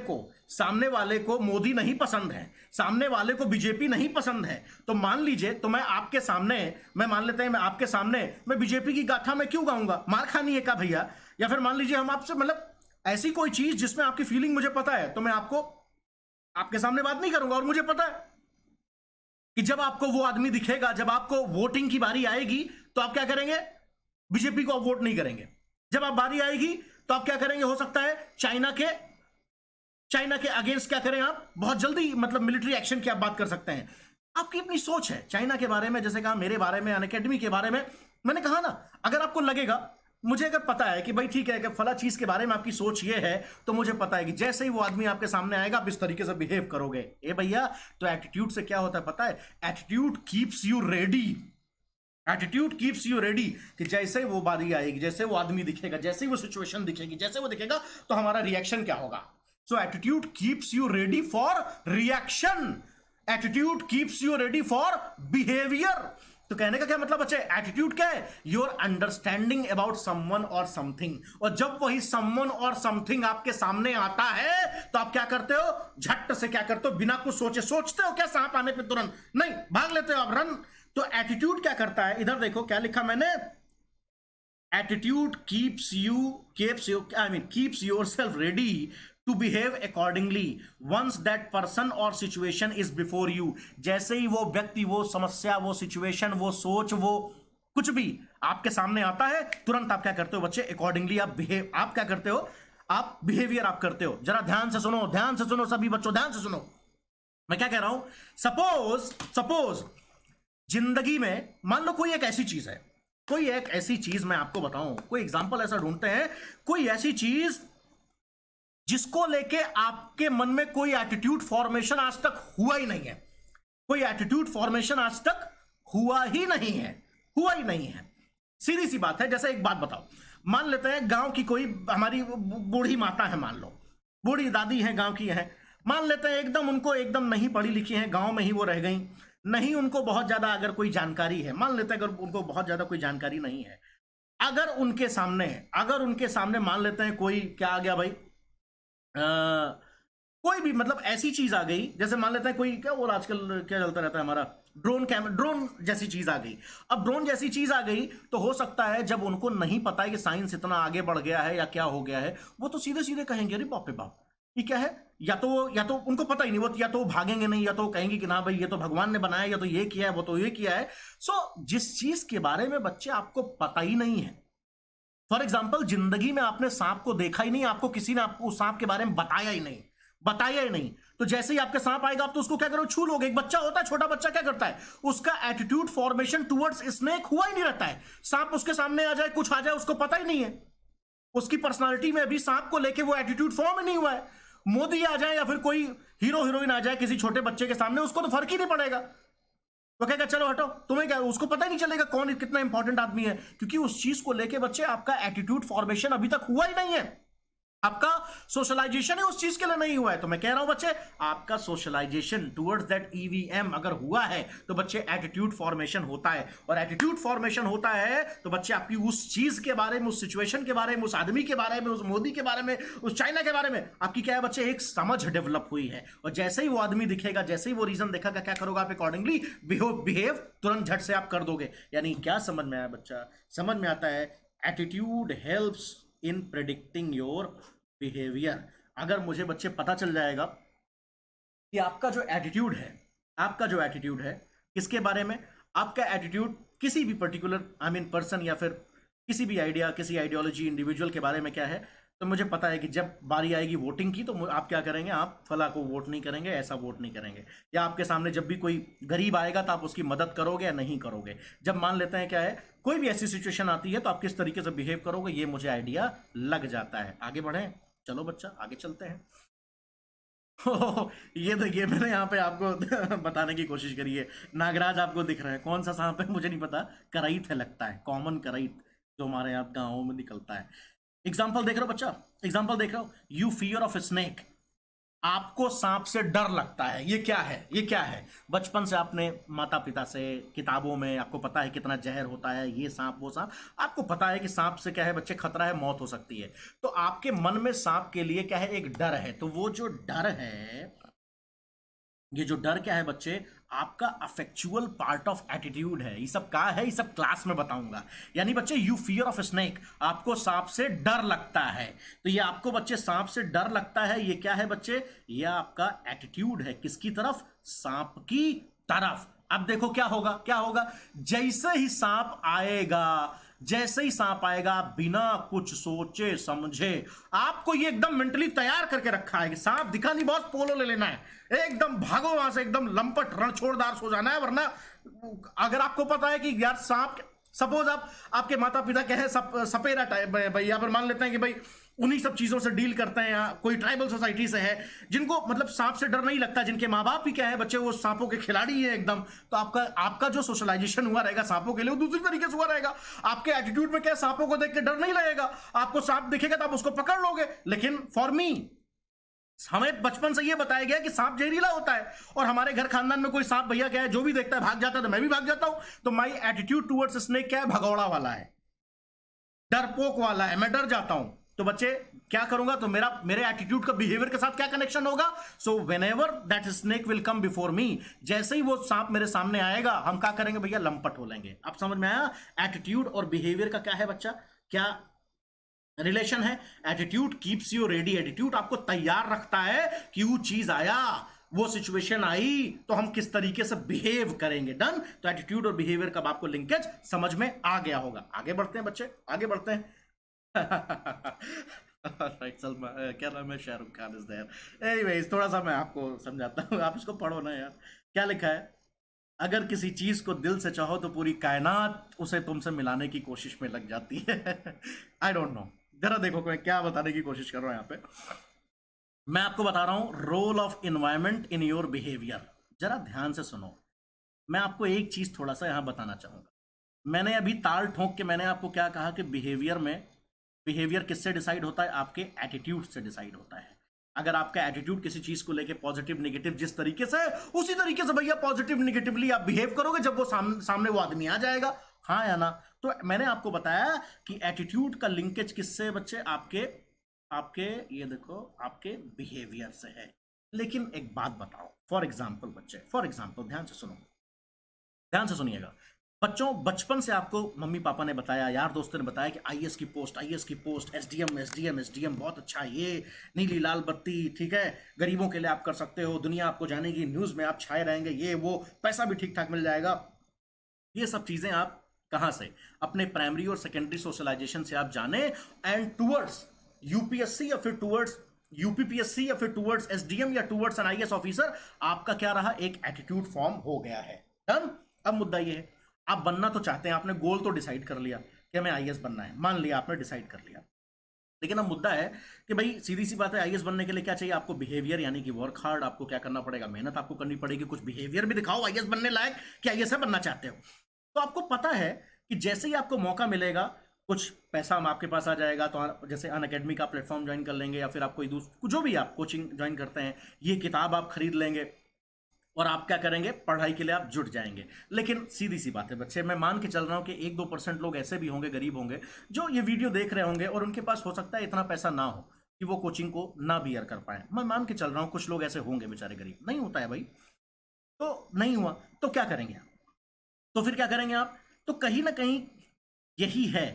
को मोदी नहीं पसंद है, सामने वाले को बीजेपी नहीं पसंद है, तो मान लीजिए, तो मैं आपके सामने, मैं मान लेते हैं मैं आपके सामने मैं बीजेपी की गाथा में क्यों गाऊंगा, मार खानी है क्या भैया। या फिर मान लीजिए हम आपसे मतलब ऐसी कोई चीज जिसमें आपकी फीलिंग मुझे पता है, तो मैं आपके सामने बात नहीं करूंगा। और मुझे पता है कि जब आपको वो आदमी दिखेगा, जब आपको वोटिंग की बारी आएगी, तो आप क्या करेंगे, बीजेपी को आप वोट नहीं करेंगे। जब आप बारी आएगी तो आप क्या करेंगे, हो सकता है चाइना के अगेंस्ट क्या करें, आप बहुत जल्दी मतलब मिलिट्री एक्शन की आप बात कर सकते हैं। आपकी अपनी सोच है चाइना के बारे में, जैसे कहा मेरे बारे में, अनअकैडमी के बारे में। मैंने कहा ना, अगर आपको लगेगा, मुझे अगर पता है कि भाई ठीक है कि फला चीज के बारे में आपकी सोच ये है, तो मुझे पता है कि जैसे ही वो आदमी आपके सामने आएगा आप इस तरीके से बिहेव करोगे। ए भैया, तो एटीट्यूड से क्या होता है पता है, attitude keeps you ready, attitude keeps you ready कि जैसे ही वो बारी आएगी, जैसे वो आदमी दिखेगा, जैसे ही वो सिचुएशन दिखेगी, जैसे वो दिखेगा तो हमारा रिएक्शन क्या होगा। So attitude keeps you ready for reaction, attitude keeps you ready for behaviour. तो कहने का क्या मतलब बच्चे, एटीट्यूड क्या है, योर अंडरस्टैंडिंग अबाउट समवन और समथिंग। और जब वही समवन और समथिंग आपके सामने आता है तो आप क्या करते हो, झट से क्या करते हो, बिना कुछ सोचे, सोचते हो क्या सांप आने पे तुरंत नहीं, भाग लेते हो आप, रन। तो एटीट्यूड क्या करता है, इधर देखो क्या लिखा मैंने, attitude keeps yourself ready to behave accordingly once that person और सिचुएशन इज बिफोर यू। जैसे ही वो व्यक्ति, वो समस्या, वो सिचुएशन, वो सोच, वो कुछ भी आपके सामने आता है, तुरंत आप क्या करते हो बच्चे, अकॉर्डिंगली आप क्या करते हो, आप बिहेवियर आप करते हो। जरा ध्यान से सुनो, ध्यान से सुनो सभी बच्चों, ध्यान से सुनो मैं क्या कह रहा हूं। सपोज जिंदगी में मान लो कोई एक ऐसी चीज है, कोई एक ऐसी चीज मैं आपको बताऊं, कोई एग्जांपल ऐसा ढूंढते हैं, कोई ऐसी चीज जिसको लेके आपके मन में कोई एटीट्यूड फॉर्मेशन आज तक हुआ ही नहीं है, कोई एटीट्यूड फॉर्मेशन आज तक हुआ ही नहीं है। सीधी सी बात है। जैसे एक बात बताओ, मान लेते हैं गांव की कोई हमारी बूढ़ी माता है, मान लो बूढ़ी दादी है, गांव की है, मान लेते हैं एकदम उनको एकदम नहीं पढ़ी लिखी है, गांव में ही वो रह गई, नहीं उनको बहुत ज्यादा अगर कोई जानकारी है, मान लेते हैं अगर उनको बहुत ज्यादा कोई जानकारी नहीं है, अगर उनके सामने मान लेते हैं कोई क्या आ गया भाई, कोई भी मतलब ऐसी चीज आ गई, जैसे मान लेते हैं कोई क्या, और आजकल क्या चलता रहता है हमारा, ड्रोन जैसी चीज आ गई। अब ड्रोन जैसी चीज आ गई तो हो सकता है जब उनको नहीं पता है कि साइंस इतना आगे बढ़ गया है या क्या हो गया है, वो तो सीधे सीधे कहेंगे अरे बाप रे बाप ये क्या है, या तो उनको पता ही नहीं, वो या तो भागेंगे नहीं, या तो कहेंगे कि ना भाई ये तो भगवान ने बनाया, या तो ये किया है, वो तो ये किया है। सो जिस चीज के बारे में बच्चे आपको पता ही नहीं है, फॉर एग्जाम्पल जिंदगी में आपने सांप को देखा ही नहीं, आपको किसी ने आपको उस सांप के बारे में बताया ही नहीं, तो जैसे ही आपके सांप आएगा आप तो उसको क्या करो, छू लोगे। एक बच्चा होता है, छोटा बच्चा क्या करता है, उसका एटीट्यूड फॉर्मेशन टुवर्ड्स स्नेक हुआ ही नहीं रहता है। सांप उसके सामने आ जाए, कुछ आ जाए, उसको पता ही नहीं है, उसकी पर्सनालिटी में अभी सांप को लेके वो एटीट्यूड फॉर्म ही नहीं हुआ है। मोदी आ जाए या फिर कोई हीरो हीरोइन आ जाए किसी छोटे बच्चे के सामने, उसको तो फर्क ही नहीं पड़ेगा, तो कहेगा चलो हटो, तुम्हें क्या, उसको पता ही नहीं चलेगा कौन कितना इंपॉर्टेंट आदमी है, क्योंकि उस चीज को लेके बच्चे आपका एटीट्यूड फॉर्मेशन अभी तक हुआ ही नहीं है, आपका सोशलाइजेशन ही उस चीज के लिए नहीं हुआ है। तो मैं कह रहा हूं बच्चे, आपका सोशलाइजेशन टुवर्ड्स दैट ईवीएम अगर हुआ है तो बच्चे एटीट्यूड फॉर्मेशन होता है, और एटीट्यूड फॉर्मेशन होता है तो बच्चे आपकी उस चीज के बारे में, उस सिचुएशन के बारे में, उस आदमी के बारे में, उस मोदी के बारे में, उस चाइना के बारे में आपकी क्या है बच्चे, एक समझ डेवलप हुई है। और जैसे ही वो आदमी दिखेगा, जैसे ही वो रीजन देखेगा, क्या करोगे आप, अकॉर्डिंगली बिहेव तुरंत झट से आप कर दोगे। यानी क्या समझ में आया बच्चा, समझ में आता है, attitude helps in predicting your behaviour. अगर मुझे बच्चे पता चल जाएगा कि आपका जो एटीट्यूड है किसके बारे में, आपका एटीट्यूड किसी भी पर्टिकुलर पर्सन या फिर किसी भी आइडिया, किसी आइडियोलॉजी, इंडिविजुअल के बारे में क्या है, तो मुझे पता है कि जब बारी आएगी वोटिंग की तो आप क्या करेंगे, आप फला को वोट नहीं करेंगे, ऐसा वोट नहीं करेंगे। या आपके सामने जब भी कोई गरीब आएगा तो आप उसकी मदद करोगे या नहीं करोगे। जब मान लेते हैं क्या है, कोई भी ऐसी सिचुएशन आती है तो आप किस तरीके से बिहेव करोगे, ये मुझे आइडिया लग जाता है। आगे बढ़े, चलो बच्चा आगे चलते हैं। ये देखिए मैंने यहाँ पे आपको बताने की कोशिश करी है, नागराज आपको दिख रहा है, कौन सा सांप है मुझे नहीं पता, कराइत है लगता है, कॉमन कराइत जो हमारे यहाँ गाँवों में निकलता है। एग्जाम्पल देख रहे हो बच्चा, एग्जाम्पल देख रहे हो, यू फियर ऑफ स्नेक, आपको सांप से डर लगता है। ये क्या है, बचपन से आपने माता पिता से, किताबों में आपको पता है कितना जहर होता है, ये सांप वो सांप, आपको पता है कि सांप से क्या है बच्चे, खतरा है, मौत हो सकती है। तो आपके मन में सांप के लिए क्या है, एक डर है। तो वो जो डर है, ये जो डर क्या है बच्चे, आपका अफेक्चुअल पार्ट ऑफ एटीट्यूड है। ये सब क्या है, ये सब क्लास में बताऊंगा। यानी बच्चे, यू फियर ऑफ स्नेक, आपको सांप से डर लगता है। तो ये आपको बच्चे सांप से डर लगता है, ये क्या है बच्चे, ये आपका एटीट्यूड है। किसकी तरफ, सांप की तरफ। अब देखो क्या होगा, जैसे ही सांप आएगा, बिना कुछ सोचे समझे, आपको ये एकदम मेंटली तैयार करके रखा है कि सांप दिखा नहीं बॉस, पोलो ले लेना है, एकदम भागो वहां से, एकदम लंपट रणछोड़दार सो जाना है। वरना अगर आपको पता है कि यार सांप सपोज आप, आपके माता पिता कहे सपेरा टाइप भाई, यहाँ पर मान लेते हैं कि भाई उन्हीं सब चीजों से डील करते हैं, या कोई ट्राइबल सोसाइटी से है जिनको मतलब सांप से डर नहीं लगता, जिनके माँ बाप ही क्या है बच्चे वो सांपों के खिलाड़ी है एकदम, तो आपका आपका जो सोशलाइजेशन हुआ रहेगा सांपों के लिए वो दूसरी तरीके से हुआ रहेगा। आपके एटीट्यूड में क्या सांपों को देख के डर नहीं लगेगा, आपको सांप दिखेगा तो आप उसको पकड़ लोगे। लेकिन फॉर मी, हमें बचपन से ये बताया गया कि सांप जहरीला होता है, और हमारे घर खानदान में कोई सांप भैया क्या है जो भी देखता है भाग जाता है, तो मैं भी भाग जाता हूं। तो माई एटीट्यूड टुवर्ड्स स्नेक क्या है, भगौड़ा वाला है, डरपोक वाला है, मैं डर जाता हूं। तो बच्चे क्या करूंगा, तो मेरे एटीट्यूड का बिहेवियर के साथ क्या कनेक्शन होगा, so when ever that snake will come before me, जैसे ही वो सांप मेरे सामने आएगा हम क्या करेंगे भैया, लंपट हो लेंगे। आप समझ में आया, एटीट्यूड और बिहेवियर का क्या है बच्चा, क्या रिलेशन है। Attitude keeps you ready, attitude आपको तैयार रखता है कि वो चीज आया, वो सिचुएशन आई तो हम किस तरीके से बिहेव करेंगे। डन। तो एटीट्यूड और बिहेवियर का आपको लिंकेज समझ में आ गया होगा। आगे बढ़ते हैं बच्चे, आगे बढ़ते हैं। राइट सलमा, क्या नाम है, Shahrukh Khan is there. Anyways थोड़ा सा मैं आपको समझाता हूँ, आप इसको पढ़ो ना यार। क्या लिखा है, अगर किसी चीज को दिल से चाहो तो पूरी कायनात उसे तुमसे मिलाने की कोशिश में लग जाती है। आई डोंट नो, जरा देखो मैं क्या बताने की कोशिश कर रहा हूं यहां पे। मैं आपको बता रहा हूं role of environment in your behaviour. जरा ध्यान से सुनो, मैं आपको एक चीज थोड़ा सा यहां बताना चाहूंगा। मैंने अभी ताल ठोक के मैंने आपको क्या कहा कि बिहेवियर किससे डिसाइड होता है, आपके एटीट्यूड से डिसाइड होता है। अगर आपका एटीट्यूड किसी चीज को लेके पॉजिटिव निगेटिव जिस तरीके से है, उसी तरीके से भैया पॉजिटिव निगेटिवली आप बिहेव करोगे जब वो सामने वो आदमी आ जाएगा, हाँ या ना। तो मैंने आपको बताया कि एटीट्यूड का लिंकेज किससे बच्चे, आपके आपके ये देखो आपके बिहेवियर से है। लेकिन एक बात बताओ, फॉर एग्जाम्पल बच्चे, फॉर एग्जाम्पल ध्यान से सुनो, ध्यान से सुनिएगा बच्चों। बचपन से आपको मम्मी पापा ने बताया, यार दोस्तों ने बताया कि आईएएस की पोस्ट, आईएएस की पोस्ट, एसडीएम एसडीएम एसडीएम बहुत अच्छा है, ये नीली लाल बत्ती, ठीक है, गरीबों के लिए आप कर सकते हो, दुनिया आपको जानेगी, न्यूज में आप छाए रहेंगे, ये वो, पैसा भी ठीक ठाक मिल जाएगा। ये सब चीजें आप कहां से, अपने प्राइमरी और सेकेंडरी सोशलाइजेशन से आप जाने, एंड टूवर्ड्स यूपीएससी या फिर टूवर्ड्स यूपीपीएससी या फिर टूवर्ड्स एसडीएम या टूवर्ड्स एन आईएएस ऑफिसर, आपका क्या रहा, एक एटीट्यूड फॉर्म हो गया है। डन। अब मुद्दा ये है, आप बनना तो चाहते हैं, आपने गोल तो डिसाइड कर लिया कि हमें आईएएस बनना है, मान लिया आपने डिसाइड कर लिया। लेकिन अब मुद्दा है कि भाई सीधी सी बात है, आईएएस बनने के लिए क्या चाहिए आपको, बिहेवियर, यानी कि वर्क हार्ड, आपको क्या करना पड़ेगा, मेहनत आपको करनी पड़ेगी, कुछ बिहेवियर भी दिखाओ आईएएस बनने लायक कि आईएएस बनना चाहते हो। तो आपको पता है कि जैसे ही आपको मौका मिलेगा, कुछ पैसा आपके पास आ जाएगा, तो जैसे अन अकेडमी का प्लेटफॉर्म ज्वाइन कर लेंगे, या फिर आप कोई जो भी आप कोचिंग ज्वाइन करते हैं, ये किताब आप खरीद लेंगे और आप क्या करेंगे, पढ़ाई के लिए आप जुट जाएंगे। लेकिन सीधी सी बात है बच्चे, मैं मान के चल रहा हूं कि 1-2% लोग ऐसे भी होंगे, गरीब होंगे, जो ये वीडियो देख रहे होंगे और उनके पास हो सकता है इतना पैसा ना हो कि वो कोचिंग को ना बियर कर पाए। मैं मान के चल रहा हूं कुछ लोग ऐसे होंगे बेचारे गरीब, नहीं होता है भाई, तो नहीं हुआ तो क्या करेंगे आप, तो फिर क्या करेंगे आप, तो कहीं ना कहीं यही है,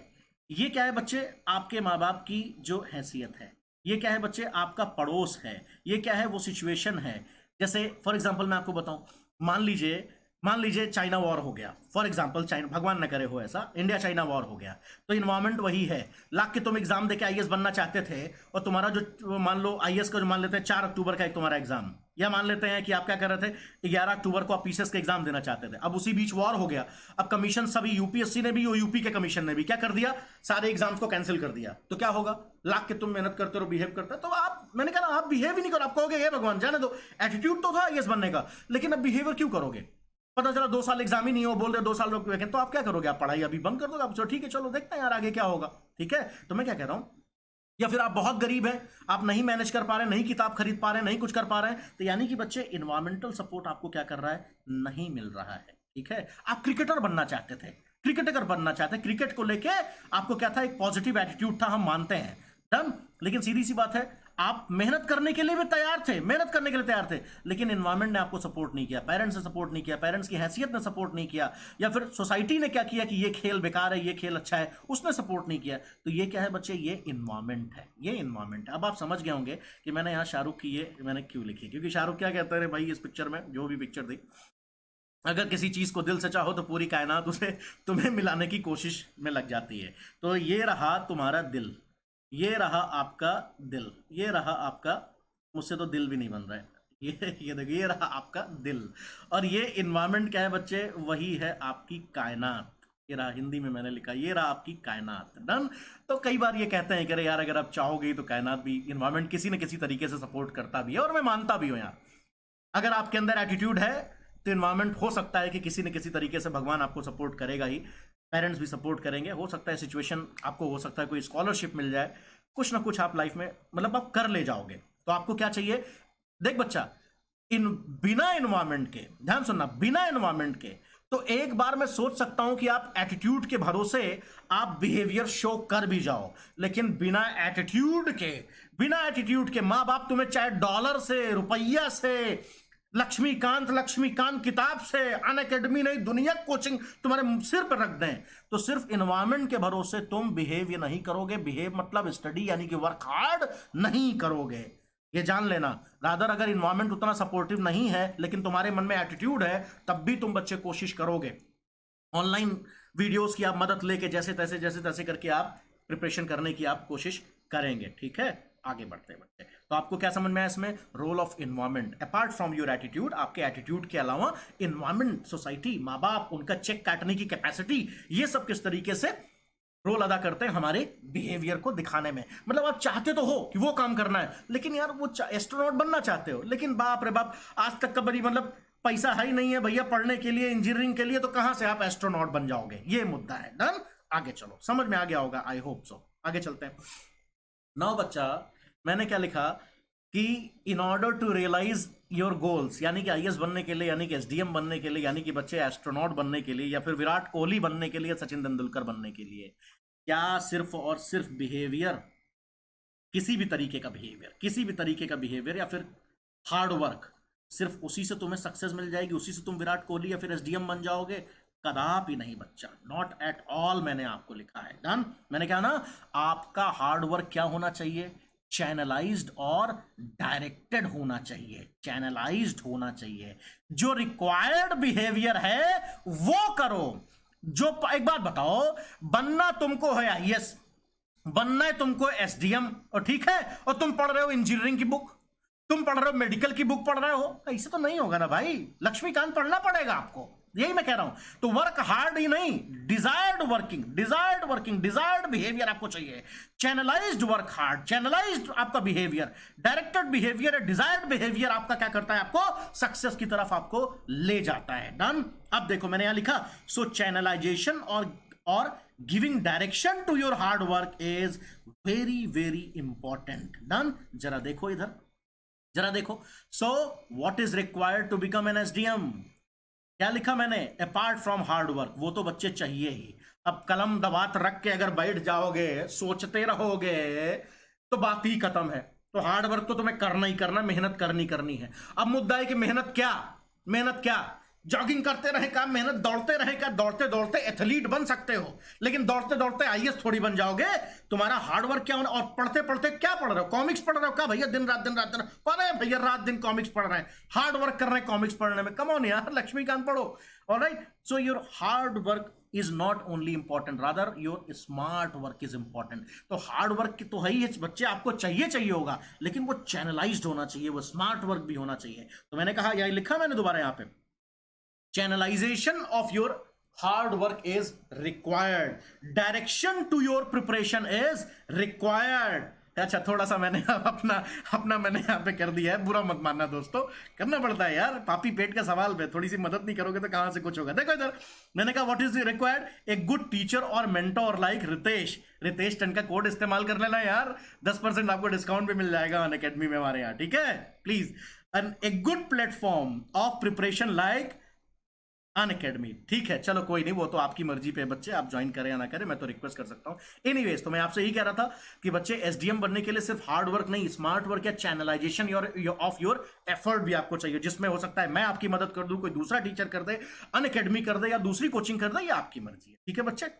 ये क्या है बच्चे, आपके माँ बाप की जो हैसियत है, ये क्या है बच्चे, आपका पड़ोस है, ये क्या है, वो सिचुएशन है। जैसे फॉर एग्जांपल मैं आपको बताऊं, मान लीजिए चाइना वॉर हो गया, फॉर एग्जांपल चाइना, भगवान न करे हो ऐसा, इंडिया चाइना वॉर हो गया, तो इन्वायरमेंट वही है, लाख के तुम एग्जाम देके आईएएस बनना चाहते थे, और तुम्हारा जो मान लो आईएएस का जो मान लेते हैं 4 अक्टूबर का एक तुम्हारा एग्जाम, या मान लेते हैं कि आप क्या कर रहे थे 11 अक्टूबर को आप पीसीएस का एग्जाम देना चाहते थे, अब उसी बीच वॉर हो गया, अब कमीशन सभी यूपीएससी ने भी और यूपी के कमीशन ने भी क्या कर दिया, सारे एग्जाम्स को कैंसिल कर दिया। तो क्या होगा, लाख के तुम मेहनत करते हो, बिहेव करते हो, तो आप, मैंने कहा आप बिहेव ही नहीं करो, आप कहोगे हे भगवान जाने दो, एटीट्यूड तो था आईएएस बनने का, लेकिन अब बिहेवियर क्यों करोगे, पता चला 2 साल एग्जाम ही नहीं हो, बोल रहे 2 साल वैकेंट, तो आप क्या करोगे, आप पढ़ाई अभी बंद कर दोगे, आप चलो ठीक है चलो देखते हैं यार आगे क्या होगा, ठीक है। तो मैं क्या कह रहा हूं, या फिर आप बहुत गरीब हैं, आप नहीं मैनेज कर पा रहे हैं, नहीं किताब खरीद पा रहे हैं, नहीं कुछ कर पा रहे हैं, तो यानी कि बच्चे इन्वायरमेंटल सपोर्ट आपको क्या कर रहा है, नहीं मिल रहा है, ठीक है। आप क्रिकेटर बनना चाहते थे, क्रिकेटर बनना चाहते हैं, क्रिकेट को लेके आपको क्या था, एक पॉजिटिव एटीट्यूड था, हम मानते हैं, डन। लेकिन सीधी सी बात है, आप मेहनत करने के लिए भी तैयार थे, मेहनत करने के लिए तैयार थे, लेकिन एनवायरनमेंट ने आपको सपोर्ट नहीं किया, पेरेंट्स ने सपोर्ट नहीं किया, पेरेंट्स की हैसियत ने सपोर्ट नहीं किया, या फिर सोसाइटी ने क्या किया कि ये खेल बेकार है, ये खेल अच्छा है, उसने सपोर्ट नहीं किया। तो ये क्या है बच्चे, ये इन्वायरमेंट है, ये इन्वायरमेंट है। अब आप समझ गए होंगे कि मैंने यहाँ शाहरुख की ये मैंने क्यों लिखी, क्योंकि शाहरुख क्या कहते हैं भाई इस पिक्चर में, जो भी पिक्चर थी, अगर किसी चीज को दिल से चाहो तो पूरी कायनात उसे तुम्हें मिलाने की कोशिश में लग जाती है। तो ये रहा तुम्हारा दिल, ये रहा आपका दिल, ये रहा आपका, मुझसे तो दिल भी नहीं बन रहा है, ये देखिए, ये रहा आपका दिल, और ये इन्वायरमेंट क्या है बच्चे, वही है आपकी कायनात, ये रहा, हिंदी में मैंने लिखा, ये रहा आपकी कायनात। डन। तो कई बार ये कहते हैं कि अरे यार अगर आप चाहोगे तो कायनात भी, इन्वायरमेंट किसी न किसी तरीके से सपोर्ट करता भी है, और मैं मानता भी हूं यार। अगर आपके अंदर एटीट्यूड है तो इन्वायरमेंट हो सकता है कि किसी न किसी तरीके से भगवान आपको सपोर्ट करेगा ही, पेरेंट्स भी सपोर्ट करेंगे, हो सकता है सिचुएशन आपको, हो सकता है कोई स्कॉलरशिप मिल जाए, कुछ ना कुछ आप लाइफ में मतलब आप कर ले जाओगे। तो आपको क्या चाहिए? देख बच्चा, इन बिना एनवायरमेंट के, ध्यान सुनना, बिना एनवायरमेंट के तो एक बार मैं सोच सकता हूं कि आप एटीट्यूड के भरोसे आप बिहेवियर शो कर भी जाओ, लेकिन बिना एटीट्यूड के मां बाप तुम्हें चाहे डॉलर से, रुपया से, लक्ष्मीकांत किताब से, अन अकेडमी नहीं दुनिया कोचिंग तुम्हारे सिर पर रख दें, तो सिर्फ इन्वायरमेंट के भरोसे तुम बिहेव नहीं करोगे। बिहेव मतलब स्टडी यानी कि वर्क हार्ड नहीं करोगे, ये जान लेना। रादर अगर इन्वायरमेंट उतना सपोर्टिव नहीं है लेकिन तुम्हारे मन में एटीट्यूड है, तब भी तुम बच्चे कोशिश करोगे। ऑनलाइन वीडियोस की आप मदद लेके जैसे तैसे करके आप प्रिपरेशन करने की आप कोशिश करेंगे। ठीक है, आगे बढ़ते बढ़ते तो आपको क्या समझ में आया इसमें? Role of environment apart from your attitude, आपके एटीट्यूड के अलावा इन्वायरमेंट, सोसाइटी, माँ बाप, उनका चेक काटने की कैपेसिटी, ये सब किस तरीके से रोल अदा करते हैं हमारे बिहेवियर को दिखाने में। मतलब आप चाहते तो हो कि वो काम करना है, लेकिन यार वो एस्ट्रोनॉट बनना चाहते हो, लेकिन बाप रे बाप आज तक का बड़ी मतलब पैसा है ही नहीं है भैया पढ़ने के लिए, इंजीनियरिंग के लिए, तो कहां से आप एस्ट्रोनॉट बन जाओगे? ये मुद्दा है। डन। आगे चलो, समझ में आ गया होगा, आई होप सो। आगे चलते हैं। नाउ बच्चा, मैंने क्या लिखा कि in order to realise your goals, यानी कि आईएएस बनने के लिए, यानी कि एसडीएम बनने के लिए, यानी कि बच्चे एस्ट्रोनॉट बनने के लिए, या फिर विराट कोहली बनने के लिए, सचिन तेंदुलकर बनने के लिए, क्या सिर्फ और सिर्फ बिहेवियर, किसी भी तरीके का बिहेवियर या फिर हार्ड वर्क, सिर्फ उसी से तुम्हें सक्सेस मिल जाएगी, उसी से तुम विराट कोहली या फिर एसडीएम बन जाओगे? कदापि नहीं बच्चा, नॉट एट ऑल। मैंने आपको लिखा है। डन। मैंने कहा ना, आपका हार्ड वर्क क्या होना चाहिए? चैनलाइज्ड और डायरेक्टेड होना चाहिए, चैनलाइज्ड होना चाहिए। जो रिक्वायर्ड बिहेवियर है वो करो। जो एक बात बताओ, बनना तुमको है आईएएस, बनना है तुमको एसडीएम, और ठीक है, और तुम पढ़ रहे हो इंजीनियरिंग की बुक, तुम पढ़ रहे हो मेडिकल की बुक पढ़ रहे हो, ऐसे तो नहीं होगा ना भाई। लक्ष्मीकांत पढ़ना पड़ेगा आपको, यही मैं कह रहा हूं। तो वर्क हार्ड ही नहीं, डिजायर्ड वर्किंग, डिजायर्ड बिहेवियर आपको चाहिए। चैनलाइज्ड वर्क हार्ड, चैनलाइज्ड आपका बिहेवियर, डायरेक्टेड बिहेवियर है, डिजायर्ड बिहेवियर आपका क्या करता है? आपको सक्सेस की तरफ आपको ले जाता है। डन। अब देखो मैंने यहां लिखा, सो चैनलाइजेशन और giving direction to your hard work is very very important. Done. जरा देखो इधर, जरा देखो। So what is required to become an SDM? क्या लिखा मैंने? अपार्ट फ्रॉम हार्ड वर्क, वो तो बच्चे चाहिए ही। अब कलम दबात रख के अगर बैठ जाओगे, सोचते रहोगे, तो बात ही खत्म है। तो हार्ड वर्क तो तुम्हें करना ही करना, मेहनत करनी है। अब मुद्दा है कि मेहनत क्या? जॉगिंग करते रहे का, मेहनत दौड़ते रहे का, दौड़ते दौड़ते एथलीट बन सकते हो, लेकिन दौड़ते दौड़ते आईएएस थोड़ी बन जाओगे। तुम्हारा हार्डवर्क क्या होना? और पढ़ते पढ़ते क्या पढ़ रहे हो? कॉमिक्स पढ़ रहे हो क्या भैया? दिन रात पढ़े भैया, रात दिन कॉमिक्स पढ़ रहे हैं, हार्ड वर्क कर रहे हैं कॉमिक्स पढ़ने में। कम ऑन यार, लक्ष्मीकांत पढ़ो। Alright, so your hard work is not only important, rather your smart work is important. तो हार्ड वर्क की तो है ही बच्चे, आपको चाहिए होगा, लेकिन वो चैनलाइज्ड होना चाहिए, वो स्मार्ट वर्क भी होना चाहिए। तो मैंने कहा, यही लिखा मैंने दोबारा यहां पे, channelization of your hard work is required, direction to your preparation is required। अच्छा, थोड़ा सा मैंने अपना मैंने यहाँ पे कर दिया है, बुरा मत मानना दोस्तों, करना पड़ता है यार, पापी पेट का सवाल पे थोड़ी सी मदद नहीं करोगे तो कहां से कुछ होगा। देखो इधर मैंने कहा, what is required? A good teacher और मेंटोर लाइक रितेश टन का कोड इस्तेमाल कर लेना यार, 10% आपको डिस्काउंट भी मिल जाएगा अन अकेडमी में हमारे यहाँ। ठीक है, please. And a good platform of preparation like Unacademy. ठीक है, चलो कोई नहीं, वो तो आपकी मर्जी पे बच्चे, आप ज्वाइन करें या ना करें, मैं तो रिक्वेस्ट कर सकता हूं। एनीवेज, तो मैं आपसे यही कह रहा था कि बच्चे एसडीएम बनने के लिए सिर्फ हार्ड वर्क नहीं, स्मार्ट वर्क या चैनलाइजेशन ऑफ योर एफर्ट भी आपको चाहिए, जिसमें हो सकता है मैं आपकी मदद कर दूं, कोई दूसरा टीचर कर दे, अन अकेडमी कर दे, या दूसरी कोचिंग कर दे, या आपकी मर्जी है। ठीक है बच्चे,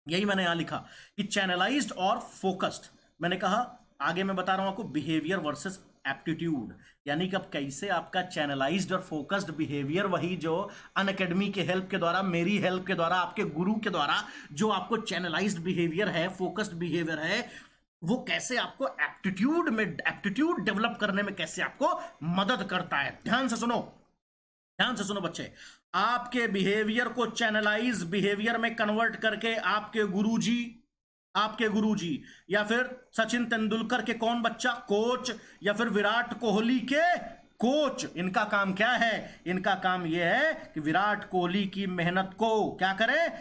यही मैंने यहां लिखा कि चैनलाइज्ड और फोकस्ड। मैंने कहा, आगे मैं बता रहा हूं आपको, बिहेवियर वर्सेस एप्टीट्यूड, यानी कि अब कैसे आपका चैनलाइज्ड और फोकस्ड बिहेवियर, वही जो अन अकेडमी के हेल्प के द्वारा, मेरी हेल्प के द्वारा, आपके गुरु के द्वारा जो आपको चैनलाइज्ड बिहेवियर है, फोकस्ड बिहेवियर है, वो कैसे आपको एप्टीट्यूड डेवलप करने में कैसे आपको मदद करता है। ध्यान से सुनो बच्चे। आपके बिहेवियर को चैनलाइज बिहेवियर में कन्वर्ट करके आपके गुरुजी या फिर सचिन तेंदुलकर के कौन बच्चा कोच, या फिर विराट कोहली के कोच, इनका काम क्या है? इनका काम यह है कि विराट कोहली की मेहनत को क्या करें?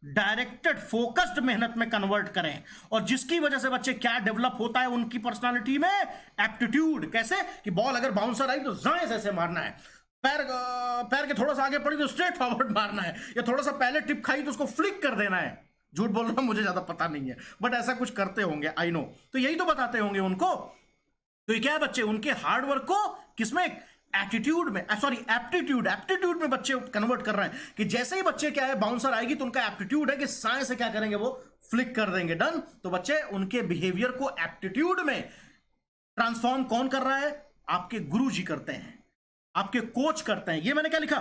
डायरेक्टेड फोकस्ड मेहनत में कन्वर्ट करें। और जिसकी वजह से बच्चे क्या डेवलप होता है उनकी पर्सनालिटी में? एप्टीट्यूड। कैसे? कि बॉल अगर बाउंसर आई तो जाएं ऐसे मारना है, पैर के थोड़ा सा आगे पड़ी तो स्ट्रेट फॉरवर्ड मारना है, या थोड़ा सा पहले टिप खाई तो उसको फ्लिक कर देना है। झूठ बोल रहा हूं, मुझे ज्यादा पता नहीं है, बट ऐसा कुछ करते होंगे, आई नो। तो यही तो बताते होंगे उनको। तो ये क्या है बच्चे? उनके हार्डवर्क को किसमें? एटीट्यूड में, सॉरी एप्टीट्यूड में बच्चे कन्वर्ट कर रहे हैं। कि जैसे ही बच्चे क्या है, बाउंसर आएगी तो उनका एप्टीट्यूड है कि साए से क्या करेंगे, वो फ्लिक कर देंगे। डन। तो बच्चे उनके बिहेवियर को एप्टीट्यूड में ट्रांसफॉर्म कौन कर रहा है? आपके गुरुजी करते हैं, आपके कोच करते हैं। ये मैंने क्या लिखा?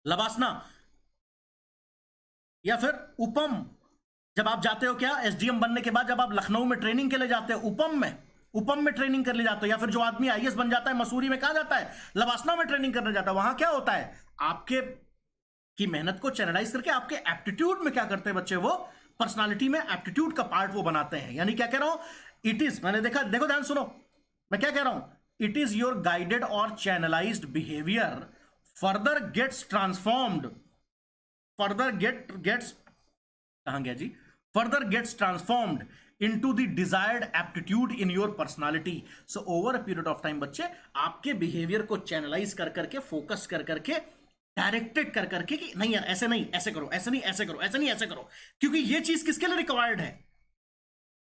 लबासना या फिर उपम। जब आप जाते हो क्या, एसडीएम बनने के बाद जब आप लखनऊ में ट्रेनिंग के लिए जाते हो, उपम में ट्रेनिंग करने जाते हो, या फिर जो आदमी आईएएस बन जाता है मसूरी में कहां जाता है? लबासना में ट्रेनिंग करने जाता है। वहां क्या होता है? आपके की मेहनत को चैनलाइज करके आपके एप्टीट्यूड में क्या करते हैं बच्चे? वो पर्सनालिटी में एप्टीट्यूड का पार्ट वो बनाते हैं। यानी क्या कह रहा हूं? इट इज, मैंने देखा, देखो ध्यान सुनो, मैं क्या कह रहा हूं? इट इज योर गाइडेड और channelized behaviour further gets transformed, कहां गया जी? Further gets transformed into the desired aptitude in your personality. So over a period of time बच्चे आपके बिहेवियर को चैनलाइज कर करके, फोकस कर करके, डायरेक्टेड कर करके कि नहीं यार ऐसे नहीं, ऐसे करो, ऐसे नहीं ऐसे करो, ऐसे नहीं ऐसे करो, क्योंकि ये चीज किसके लिए रिक्वायर्ड है?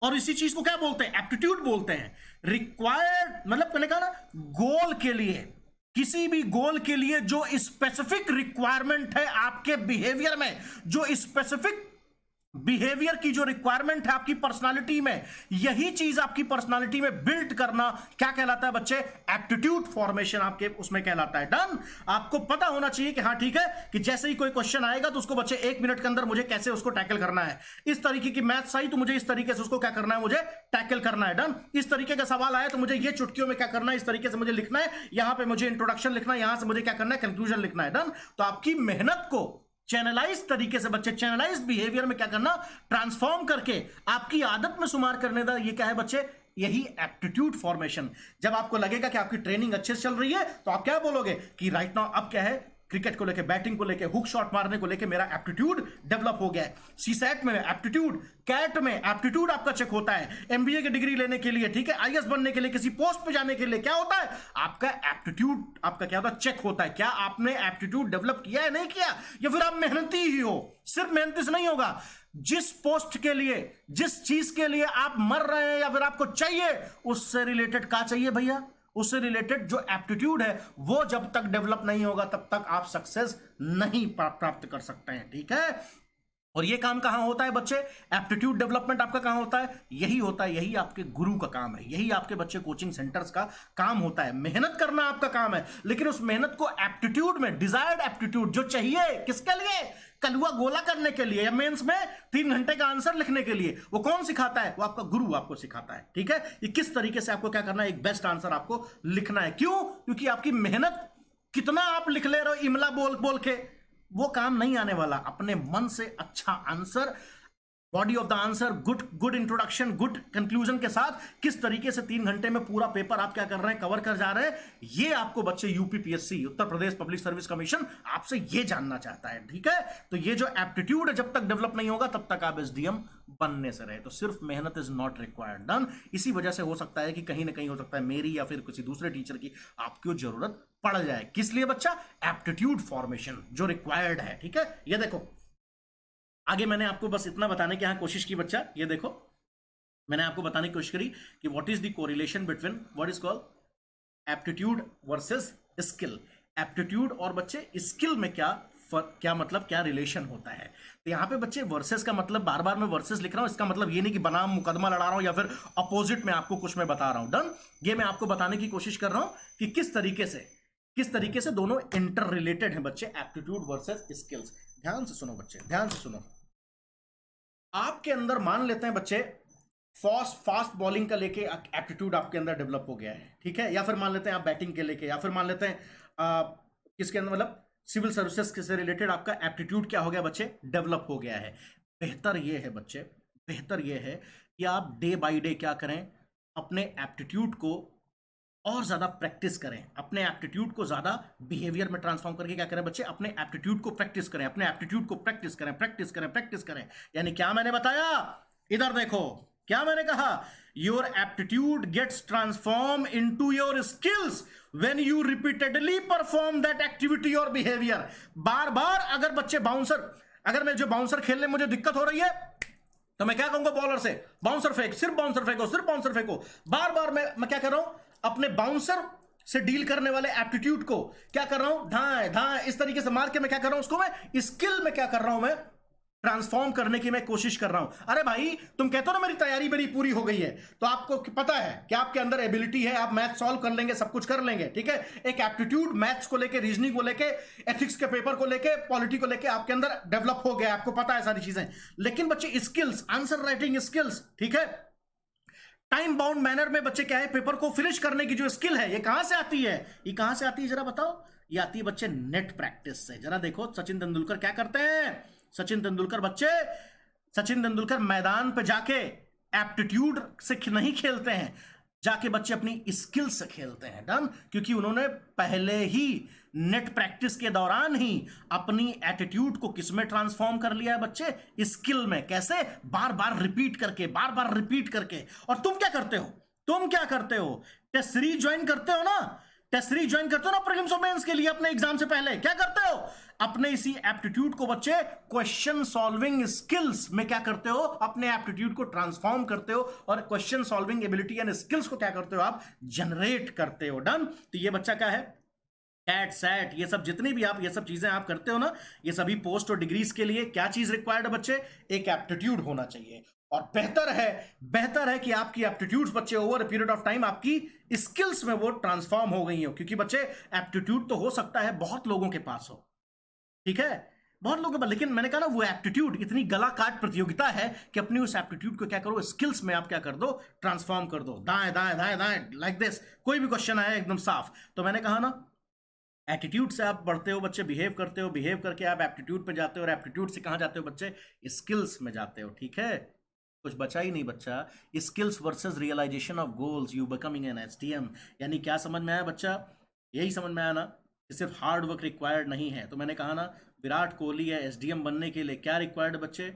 और इसी चीज को क्या बोलते हैं? एप्टीट्यूड बोलते हैं। रिक्वायर्ड मतलब मैंने कहा ना, गोल के लिए, किसी भी गोल के लिए जो स्पेसिफिक रिक्वायरमेंट है आपके बिहेवियर में, जो स्पेसिफिक बिहेवियर की जो रिक्वायरमेंट है आपकी पर्सनालिटी में, यही चीज आपकी पर्सनालिटी में बिल्ड करना क्या कहलाता है बच्चे? एप्टीट्यूड फॉर्मेशन आपके उसमें कहलाता है। डन। आपको पता होना चाहिए कि हाँ ठीक है, कि जैसे ही कोई क्वेश्चन आएगा तो उसको बच्चे 1 मिनट के अंदर मुझे कैसे उसको टैकल करना है। इस तरीके की मैथ्स आई तो मुझे इस तरीके से उसको क्या करना है? मुझे टैकल करना है। डन। इस तरीके का सवाल आया तो मुझे ये चुटकियों में क्या करना है? इस तरीके से मुझे लिखना है, यहां पर मुझे इंट्रोडक्शन लिखना है, यहां से मुझे क्या करना है? कंक्लूजन लिखना है। डन। तो आपकी मेहनत को चैनलाइज तरीके से बच्चे, चैनलाइज बिहेवियर में क्या करना? ट्रांसफॉर्म करके आपकी आदत में शुमार करने का, ये क्या है बच्चे? यही एप्टीट्यूड फॉर्मेशन। जब आपको लगेगा कि आपकी ट्रेनिंग अच्छे से चल रही है तो आप क्या बोलोगे? कि राइट नाउ अब क्या है, क्रिकेट को लेके, बैटिंग को लेके, हुक शॉट मारने को लेके मेरा एप्टीट्यूड डेवलप हो गया है। सीसैट में एप्टीट्यूड, कैट में एप्टीट्यूड आपका चेक होता है, एमबीए की डिग्री लेने के लिए, ठीक है, आईएएस बनने के लिए, किसी पोस्ट पे जाने के लिए क्या होता है? आपका एप्टीट्यूड, आपका क्या होता है? चेक होता है। क्या आपने एप्टीट्यूड डेवलप किया है, नहीं किया, या फिर आप मेहनती ही हो? सिर्फ मेहनती से नहीं होगा। जिस पोस्ट के लिए, जिस चीज के लिए आप मर रहे हैं या फिर आपको चाहिए, उससे रिलेटेड क्या चाहिए भैया? उससे रिलेटेड जो एप्टीट्यूड है वो जब तक डेवलप नहीं होगा तब तक आप सक्सेस नहीं प्राप्त कर सकते हैं। ठीक है। और ये काम कहां होता है बच्चे? एप्टीट्यूड डेवलपमेंट आपका कहां होता है? यही होता है, यही आपके गुरु का काम है, यही आपके बच्चे कोचिंग सेंटर्स का काम होता है। मेहनत करना आपका काम है, लेकिन उस मेहनत को एप्टीट्यूड में, डिजायर्ड एप्टीट्यूड जो चाहिए, किसके लिए? कलुआ गोला करने के लिए, या मेंस में 3 घंटे का आंसर लिखने के लिए। वो कौन सिखाता है? वो आपका गुरु आपको सिखाता है। ठीक है। ये किस तरीके से आपको क्या करना है? एक बेस्ट आंसर आपको लिखना है। क्यों? क्योंकि आपकी मेहनत कितना आप लिख ले रहे हो इमला बोल बोल के, वो काम नहीं आने वाला। अपने मन से अच्छा answer, body of the answer, good introduction, good conclusion के साथ किस तरीके से 3 घंटे में पूरा पेपर आप क्या कर रहे हैं? कवर कर जा रहे हैं। ये आपको बच्चे UPPSC, Uttar Pradesh public service commission, आपसे ये जानना चाहता है। ठीक है। तो ये जो एप्टीट्यूड है जब तक डेवलप नहीं होगा तब तक आप एसडीएम बनने से रहे। तो सिर्फ मेहनत इज नॉट रिक्वायर्ड। डन। इसी वजह से हो सकता है कि कहीं ना कहीं हो सकता है मेरी या फिर किसी दूसरे टीचर की आपको जरूरत पड़ जाए। किस लिए बच्चा? एप्टीट्यूड फॉर्मेशन जो रिक्वायर्ड है। ठीक है। ये देखो, आगे मैंने आपको बस इतना बताने की यहां कोशिश की बच्चा, ये देखो मैंने आपको बताने की कोशिश करी कि what is the correlation between what is called aptitude versus skill. Aptitude और बच्चे स्किल में क्या मतलब, क्या रिलेशन होता है। तो यहां पे बच्चे वर्सेस का मतलब, बार बार मैं वर्सेस लिख रहा हूं, इसका मतलब ये नहीं कि बनाम मुकदमा लड़ा रहा हूं या फिर अपोजिट में आपको कुछ मैं बता रहा हूं। डन। ये मैं आपको बताने की कोशिश कर रहा हूं कि किस तरीके से दोनों इंटर रिलेटेड हैं बच्चे, एप्टीट्यूड वर्सेस स्किल्स। ध्यान से सुनो बच्चे, ध्यान से सुनो। आपके अंदर मान लेते हैं बच्चे फास्ट बॉलिंग का लेके एप्टीट्यूड आपके अंदर डेवलप हो गया है। ठीक है। या फिर मान लेते हैं आप बैटिंग के लेके, या फिर मान लेते हैं किसके अंदर, मतलब सिविल सर्विसेज से रिलेटेड आपका एप्टीट्यूड क्या हो गया बच्चे, डेवलप हो गया है। बेहतर ये है बच्चे, बेहतर ये है कि आप डे बाय डे क्या करें, अपने एप्टीट्यूड को और ज्यादा प्रैक्टिस करें, अपने एप्टीट्यूड को ज्यादा बिहेवियर में ट्रांसफॉर्म करके क्या करें बच्चे, अपने एप्टीट्यूड को प्रैक्टिस करें, अपने एप्टीट्यूड को प्रैक्टिस करें, प्रैक्टिस करें, प्रैक्टिस करें। यानी क्या मैंने बताया, इधर देखो क्या मैंने कहा, your aptitude gets transform into your skills when you repeatedly perform that activity और बिहेवियर। बार बार अगर बच्चे बाउंसर, अगर मैं जो बाउंसर खेलने में मुझे दिक्कत हो रही है तो मैं क्या कहूंगा बॉलर से, बाउंसर फेंक, सिर्फ बाउंसर फेंको, सिर्फ बाउंसर फेंको। बार बार मैं क्या कर रहा हूं, अपने बाउंसर से डील करने वाले एप्टीट्यूड को क्या कर रहा हूं, ढाए ढाए इस तरीके से मार के मैं क्या कर रहा हूं, उसको मैं स्किल में क्या कर रहा हूं, मैं ट्रांसफॉर्म करने की मैं कोशिश कर रहा हूं। अरे भाई तुम कहते हो ना मेरी तैयारी मेरी पूरी हो गई है, तो आपको पता है कि आपके अंदर एबिलिटी है, आप मैथ सॉल्व कर लेंगे, सब कुछ कर लेंगे, ठीक है। एक एप्टीट्यूड मैथ्स को लेके, रीजनिंग को लेके, एथिक्स के पेपर को लेके, पॉलिटी को लेके आपके अंदर डेवलप हो गया, आपको पता है सारी चीजें। लेकिन बच्चे स्किल्स, आंसर राइटिंग स्किल्स, ठीक है, टाइम बाउंड मैनर में बच्चे क्या है, पेपर को फिनिश करने की जो स्किल है, ये कहां से आती है, ये कहां से आती है जरा बताओ। ये आती है बच्चे नेट प्रैक्टिस से। जरा देखो सचिन तेंदुलकर क्या करते हैं, सचिन तेंदुलकर बच्चे, सचिन तेंदुलकर मैदान पे जाके एप्टीट्यूड से नहीं खेलते हैं, जाके बच्चे अपनी स्किल से खेलते हैं। डन, क्योंकि उन्होंने पहले ही नेट प्रैक्टिस के दौरान ही अपनी एटीट्यूड को किस में ट्रांसफॉर्म कर लिया है बच्चे, स्किल में। कैसे, बार बार रिपीट करके, बार बार रिपीट करके। और तुम क्या करते हो, तुम क्या करते हो, टेस्ट सीरीज ज्वाइन करते हो ना, टेस्ट सीरीज ज्वाइन करते हो ना प्रीलिम्स और मेंस के लिए, अपने एग्जाम से पहले क्या करते हो, अपने इसी एप्टीट्यूड को बच्चे क्वेश्चन सॉल्विंग स्किल्स में क्या करते हो, अपने एप्टीट्यूड को ट्रांसफॉर्म करते हो और question solving ability and skills को क्या करते हो, आप जनरेट करते हो। डन, तो ये बच्चा क्या है, कैट सैट, ये सब जितनी भी आप ये सब चीजें आप करते हो ना, ये सभी पोस्ट और डिग्रीज के लिए क्या चीज रिक्वायर्ड है बच्चे, एक एप्टीट्यूड होना चाहिए। और बेहतर है कि आपकी एप्टीट्यूड्स बच्चे ओवर पीरियड ऑफ टाइम आपकी स्किल्स में वो ट्रांसफॉर्म हो गई हो। क्योंकि बच्चे एप्टीट्यूड तो हो सकता है बहुत लोगों के पास हो, ठीक है, बहुत लोगों के पास, लेकिन मैंने कहा ना वो एप्टीट्यूड इतनी गला काट प्रतियोगिता है कि अपनी उस एप्टीट्यूड को क्या करो, स्किल्स में आप क्या कर दो, ट्रांसफॉर्म कर दो। दाएं दाएं दाएं दाएं लाइक दिस, कोई भी क्वेश्चन आया एकदम साफ। तो मैंने कहा ना, एटीट्यूड से आप बढ़ते हो बच्चे, बिहेव करते हो, बिहेव करके आप एप्टीट्यूड पे जाते हो, और एप्टीट्यूड से कहां जाते हो बच्चे, स्किल्स में जाते हो, ठीक है। कुछ बचा ही नहीं बच्चा, skills versus realisation of goals, you becoming an SDM. यानी क्या समझ में आया बच्चा, यही समझ में आया ना कि सिर्फ हार्ड वर्क रिक्वायर्ड नहीं है। तो मैंने कहा ना, विराट कोहली या एसडीएम बनने के लिए क्या रिक्वायर्ड बच्चे,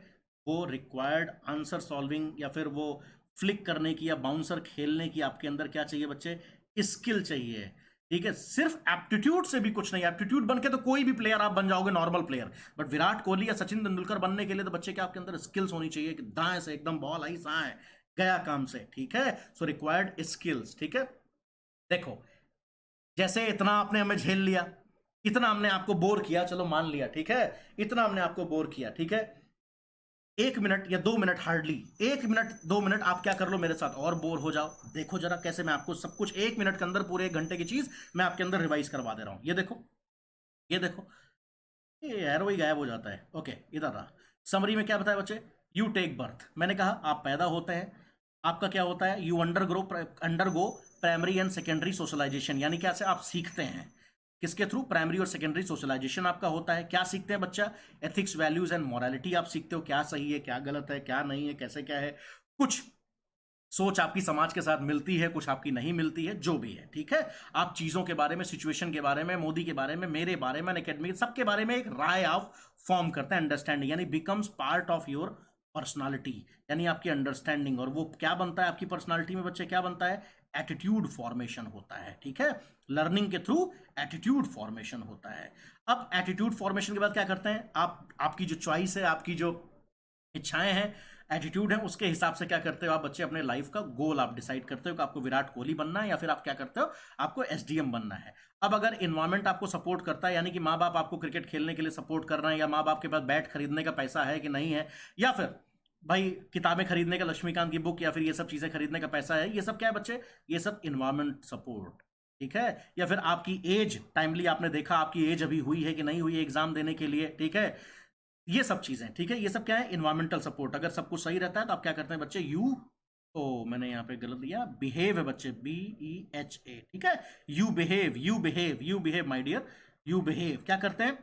वो रिक्वायर्ड आंसर सॉल्विंग या फिर वो फ्लिक करने की या बाउंसर खेलने की आपके अंदर क्या चाहिए बच्चे, स्किल चाहिए, ठीक है। सिर्फ एप्टीट्यूड से भी कुछ नहीं, एप्टीट्यूड बन के तो कोई भी प्लेयर आप बन जाओगे, normal player, but Virat Kohli या सचिन तेंदुलकर बनने के लिए तो बच्चे के आपके अंदर स्किल्स होनी चाहिए कि दाएं से एकदम बॉल आई साएं गया काम से, ठीक है। सो रिक्वायर्ड स्किल्स, ठीक है। देखो, जैसे इतना आपने हमें झेल लिया, इतना हमने आपको बोर किया, चलो मान लिया, ठीक है, इतना हमने आपको बोर किया, ठीक है। 1 मिनट या 2 मिनट, हार्डली 1 मिनट 2 मिनट आप क्या कर लो मेरे साथ और बोर हो जाओ। देखो जरा कैसे मैं आपको सब कुछ 1 मिनट के अंदर, पूरे 1 घंटे की चीज मैं आपके अंदर रिवाइज करवा दे रहा हूं। ये देखो, ये देखो, ये एरो ही गायब हो जाता है। ओके, इधर रहा। समरी में क्या बताया बच्चे, यू टेक बर्थ, मैंने कहा आप पैदा होते हैं, आपका क्या होता है, you undergo primary and secondary socialisation, यानी कैसे आप सीखते हैं, किसके थ्रू, प्राइमरी और सेकेंडरी सोशलाइजेशन आपका होता है। क्या सीखते हैं बच्चा, एथिक्स, वैल्यूज एंड मोरालिटी आप सीखते हो, क्या सही है, क्या गलत है, क्या नहीं है, कैसे क्या है। कुछ सोच आपकी समाज के साथ मिलती है, कुछ आपकी नहीं मिलती है, जो भी है, ठीक है। आप चीजों के बारे में, सिचुएशन के बारे में, मोदी के बारे में, मेरे बारे में, अकेडमी, सबके बारे में एक राय आप फॉर्म करते हैं, अंडरस्टैंडिंग, यानी becomes part of your personality, यानी आपकी अंडरस्टैंडिंग। और वो क्या बनता है आपकी पर्सनालिटी में बच्चे, क्या बनता है, एटीट्यूड फॉर्मेशन होता है, ठीक है। लर्निंग के थ्रू एटीट्यूड फॉर्मेशन होता है। अब एटीट्यूड फॉर्मेशन के बाद क्या करते हैं आप, आपकी जो चॉइस है, आपकी जो इच्छाएं हैं, एटीट्यूड है, उसके हिसाब से क्या करते हो आप बच्चे, अपने लाइफ का गोल आप डिसाइड करते हो कि आपको विराट कोहली बनना है या फिर आप क्या करते हो, आपको एसडीएम बनना है। अब अगर इन्वायरमेंट आपको सपोर्ट करता है, यानी कि माँ बाप आपको क्रिकेट खेलने के लिए सपोर्ट कर रहे हैं, या माँ बाप के पास बैट खरीदने का पैसा है कि नहीं है, या फिर भाई किताबें खरीदने का, लक्ष्मीकांत की बुक या फिर ये सब चीजें खरीदने का पैसा है, ये सब क्या है बच्चे, ये सब इन्वायरमेंट सपोर्ट, ठीक है। या फिर आपकी एज, टाइमली आपने देखा आपकी एज अभी हुई है कि नहीं हुई है एग्जाम देने के लिए, ठीक है। ये सब चीजें, ठीक है, ये सब क्या है, इन्वायरमेंटल सपोर्ट। अगर सब कुछ सही रहता है तो आप क्या करते हैं बच्चे, यू, ओ मैंने यहाँ पे गलत दिया, बिहेव है बच्चे, BEHA, ठीक है। You behave, you behave, you behave my dear, you behave, क्या करते हैं,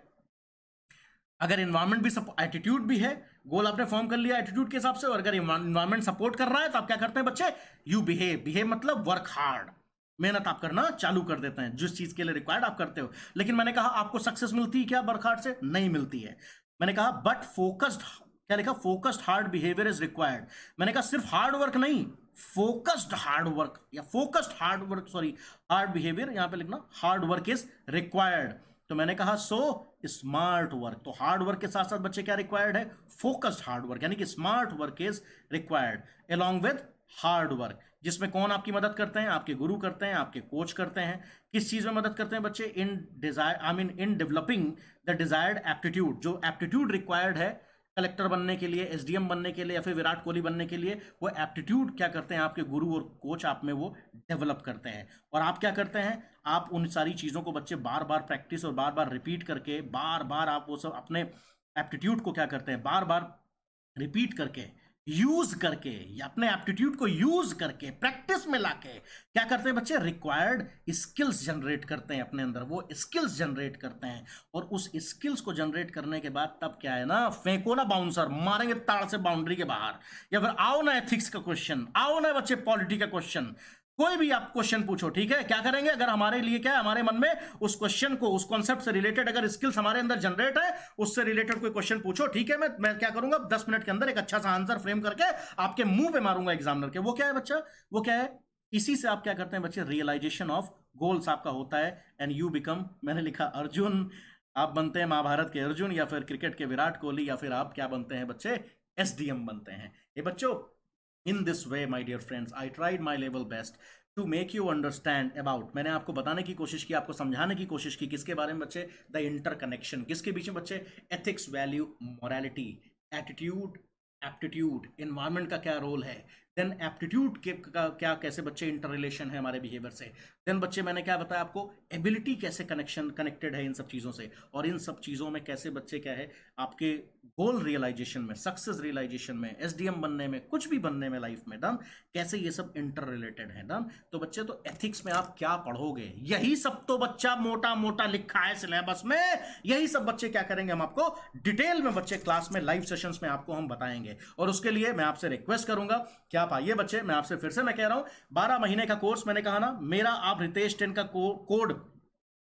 अगर इन्वायरमेंट भी एटीट्यूड भी है, गोल आपने फॉर्म कर लिया एटीट्यूड के हिसाब से, और अगर इन्वायरमेंट सपोर्ट कर रहा है तो आप क्या करते हैं बच्चे, यू बिहेव। बिहेव मतलब वर्क हार्ड, मेहनत आप करना चालू कर देते हैं, जिस चीज के लिए रिक्वायर्ड आप करते हो। लेकिन मैंने कहा आपको सक्सेस मिलती है क्या वर्क हार्ड से? नहीं मिलती है। मैंने कहा बट फोकस्ड, क्या लिखा, focused hard behaviour is required. मैंने कहा सिर्फ हार्ड वर्क नहीं, फोकस्ड हार्ड वर्क या focused hard work, sorry hard behaviour, यहां पे लिखना हार्ड वर्क इज रिक्वायर्ड। तो मैंने कहा सो स्मार्ट वर्क, तो हार्ड वर्क के साथ साथ बच्चे क्या रिक्वायर्ड है, फोकस्ड हार्ड वर्क, यानी कि smart work is required along with hard work. जिसमें कौन आपकी मदद करते हैं, आपके गुरु करते हैं, आपके कोच करते हैं। किस चीज में मदद करते हैं बच्चे, in desire, I mean in developing the desired aptitude, जो एप्टीट्यूड रिक्वायर्ड है कलेक्टर बनने के लिए, एसडीएम बनने के लिए, या फिर विराट कोहली बनने के लिए, वो एप्टीट्यूड क्या करते हैं आपके गुरु और कोच आप में वो डेवलप करते हैं। और आप क्या करते हैं, आप उन सारी चीज़ों को बच्चे बार बार प्रैक्टिस और बार बार रिपीट करके, बार बार आप वो सब अपने एप्टीट्यूड को क्या करते हैं, बार बार रिपीट करके, यूज करके, या अपने एप्टीट्यूड को यूज करके प्रैक्टिस में लाके क्या करते हैं बच्चे, रिक्वायर्ड स्किल्स जनरेट करते हैं अपने अंदर, वो स्किल्स जनरेट करते हैं। और उस स्किल्स को जनरेट करने के बाद तब क्या है ना, फेंको ना बाउंसर, मारेंगे ताड़ से बाउंड्री के बाहर, या फिर आओ ना एथिक्स का क्वेश्चन, आओ ना बच्चे पॉलिटी का क्वेश्चन, कोई भी आप क्वेश्चन पूछो, ठीक है। क्या करेंगे, अगर हमारे लिए क्या है, हमारे मन में उस क्वेश्चन को, उस कॉन्सेप्ट से रिलेटेड अगर स्किल्स हमारे अंदर जनरेट है, उससे रिलेटेड कोई क्वेश्चन पूछो, ठीक है, मैं क्या करूंगा, 10 मिनट के अंदर एक अच्छा सा आंसर फ्रेम करके आपके मुंह पे मारूंगा एग्जामिनर के। वो क्या है बच्चा, वो क्या है, इसी से आप क्या करते हैं बच्चे, रियलाइजेशन ऑफ गोल्स आपका होता है, एंड यू बिकम, मैंने लिखा अर्जुन, आप बनते हैं महाभारत के अर्जुन, या फिर क्रिकेट के विराट कोहली, या फिर आप क्या बनते हैं बच्चे, एसडीएम बनते हैं। ये बच्चों, in this way my dear friends, I tried my level best to make you understand about, मैंने आपको बताने की कोशिश की, आपको समझाने की कोशिश की, किसके बारे में बच्चे, द इंटरकनेक्शन, किसके बीच में बच्चे, ethics, value, morality, attitude, aptitude, environment का क्या रोल है, देन एप्टीट्यूड के का क्या, कैसे बच्चे इंटर रिलेशन है हमारे बिहेवियर से, देन बच्चे मैंने क्या बताया आपको, एबिलिटी कैसे कनेक्टेड है इन सब चीज़ों से, और इन सब चीज़ों में कैसे बच्चे क्या है आपके गोल रियलाइजेशन में, सक्सेस रियलाइजेशन में, एसडीएम बनने में, कुछ भी बनने में लाइफ में, डन, कैसे ये सब इंटर रिलेटेड है, डन। तो बच्चे, तो एथिक्स में आप क्या पढ़ोगे, यही सब तो बच्चा मोटा मोटा लिखा है सिलेबस में, यही सब बच्चे क्या करेंगे, हम आपको डिटेल में बच्चे क्लास में, लाइव सेशंस में आपको हम बताएंगे। और उसके लिए मैं आपसे रिक्वेस्ट करूंगा कि आप आइए बच्चे, मैं आपसे फिर से मैं कह रहा हूं, 12 महीने का कोर्स, मैंने कहा ना, मेरा आप रितेश 10 का कोड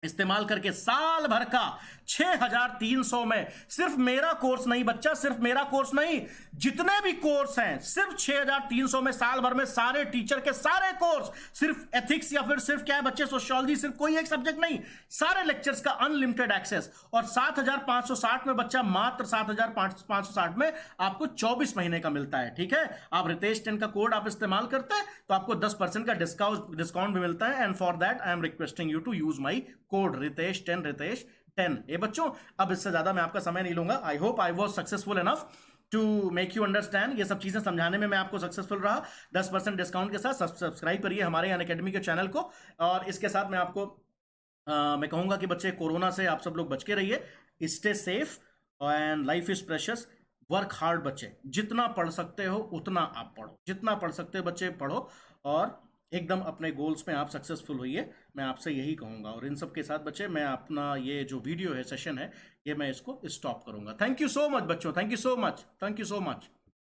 इस्तेमाल करके साल भर का 6300 में, सिर्फ मेरा कोर्स नहीं बच्चा, सिर्फ मेरा कोर्स नहीं, जितने भी कोर्स हैं सिर्फ 6300 में, साल भर में सारे टीचर के सारे कोर्स, सिर्फ एथिक्स या फिर सिर्फ क्या है बच्चे, सोशियोलॉजी, सिर्फ कोई एक सब्जेक्ट नहीं, सारे लेक्चर्स का अनलिमिटेड एक्सेस। और 7560 में बच्चा, मात्र 7560 में आपको 24 महीने का मिलता है, ठीक है। आप रितेश 10 का कोड आप इस्तेमाल करते हैं तो आपको 10% का डिस्काउंट भी मिलता है, and for that I am requesting you to use my code Ritesh 10। ये बच्चों, अब इससे ज्यादा मैं आपका समय नहीं लूंगा। I hope I was successful enough to make you understand, ये सब चीजें समझाने में मैं आपको सक्सेसफुल रहा। 10% डिस्काउंट के साथ सब्सक्राइब करिए हमारे अनअकैडमी के चैनल को। और इसके साथ मैं आपको मैं कहूंगा कि बच्चे, कोरोना से आप सब लोग बच के रहिए, stay safe, and life is precious, work hard बच्चे, जितना पढ़ सकते हो उतना आप पढ़ो, जितना पढ़ सकते हो बच्चे पढ़ो, और एकदम अपने गोल्स में आप सक्सेसफुल होइए, मैं आपसे यही कहूँगा। और इन सब के साथ बच्चे, मैं अपना ये जो वीडियो है, सेशन है, ये मैं इसको स्टॉप करूँगा। थैंक यू सो मच बच्चों, thank you so much, thank you so much.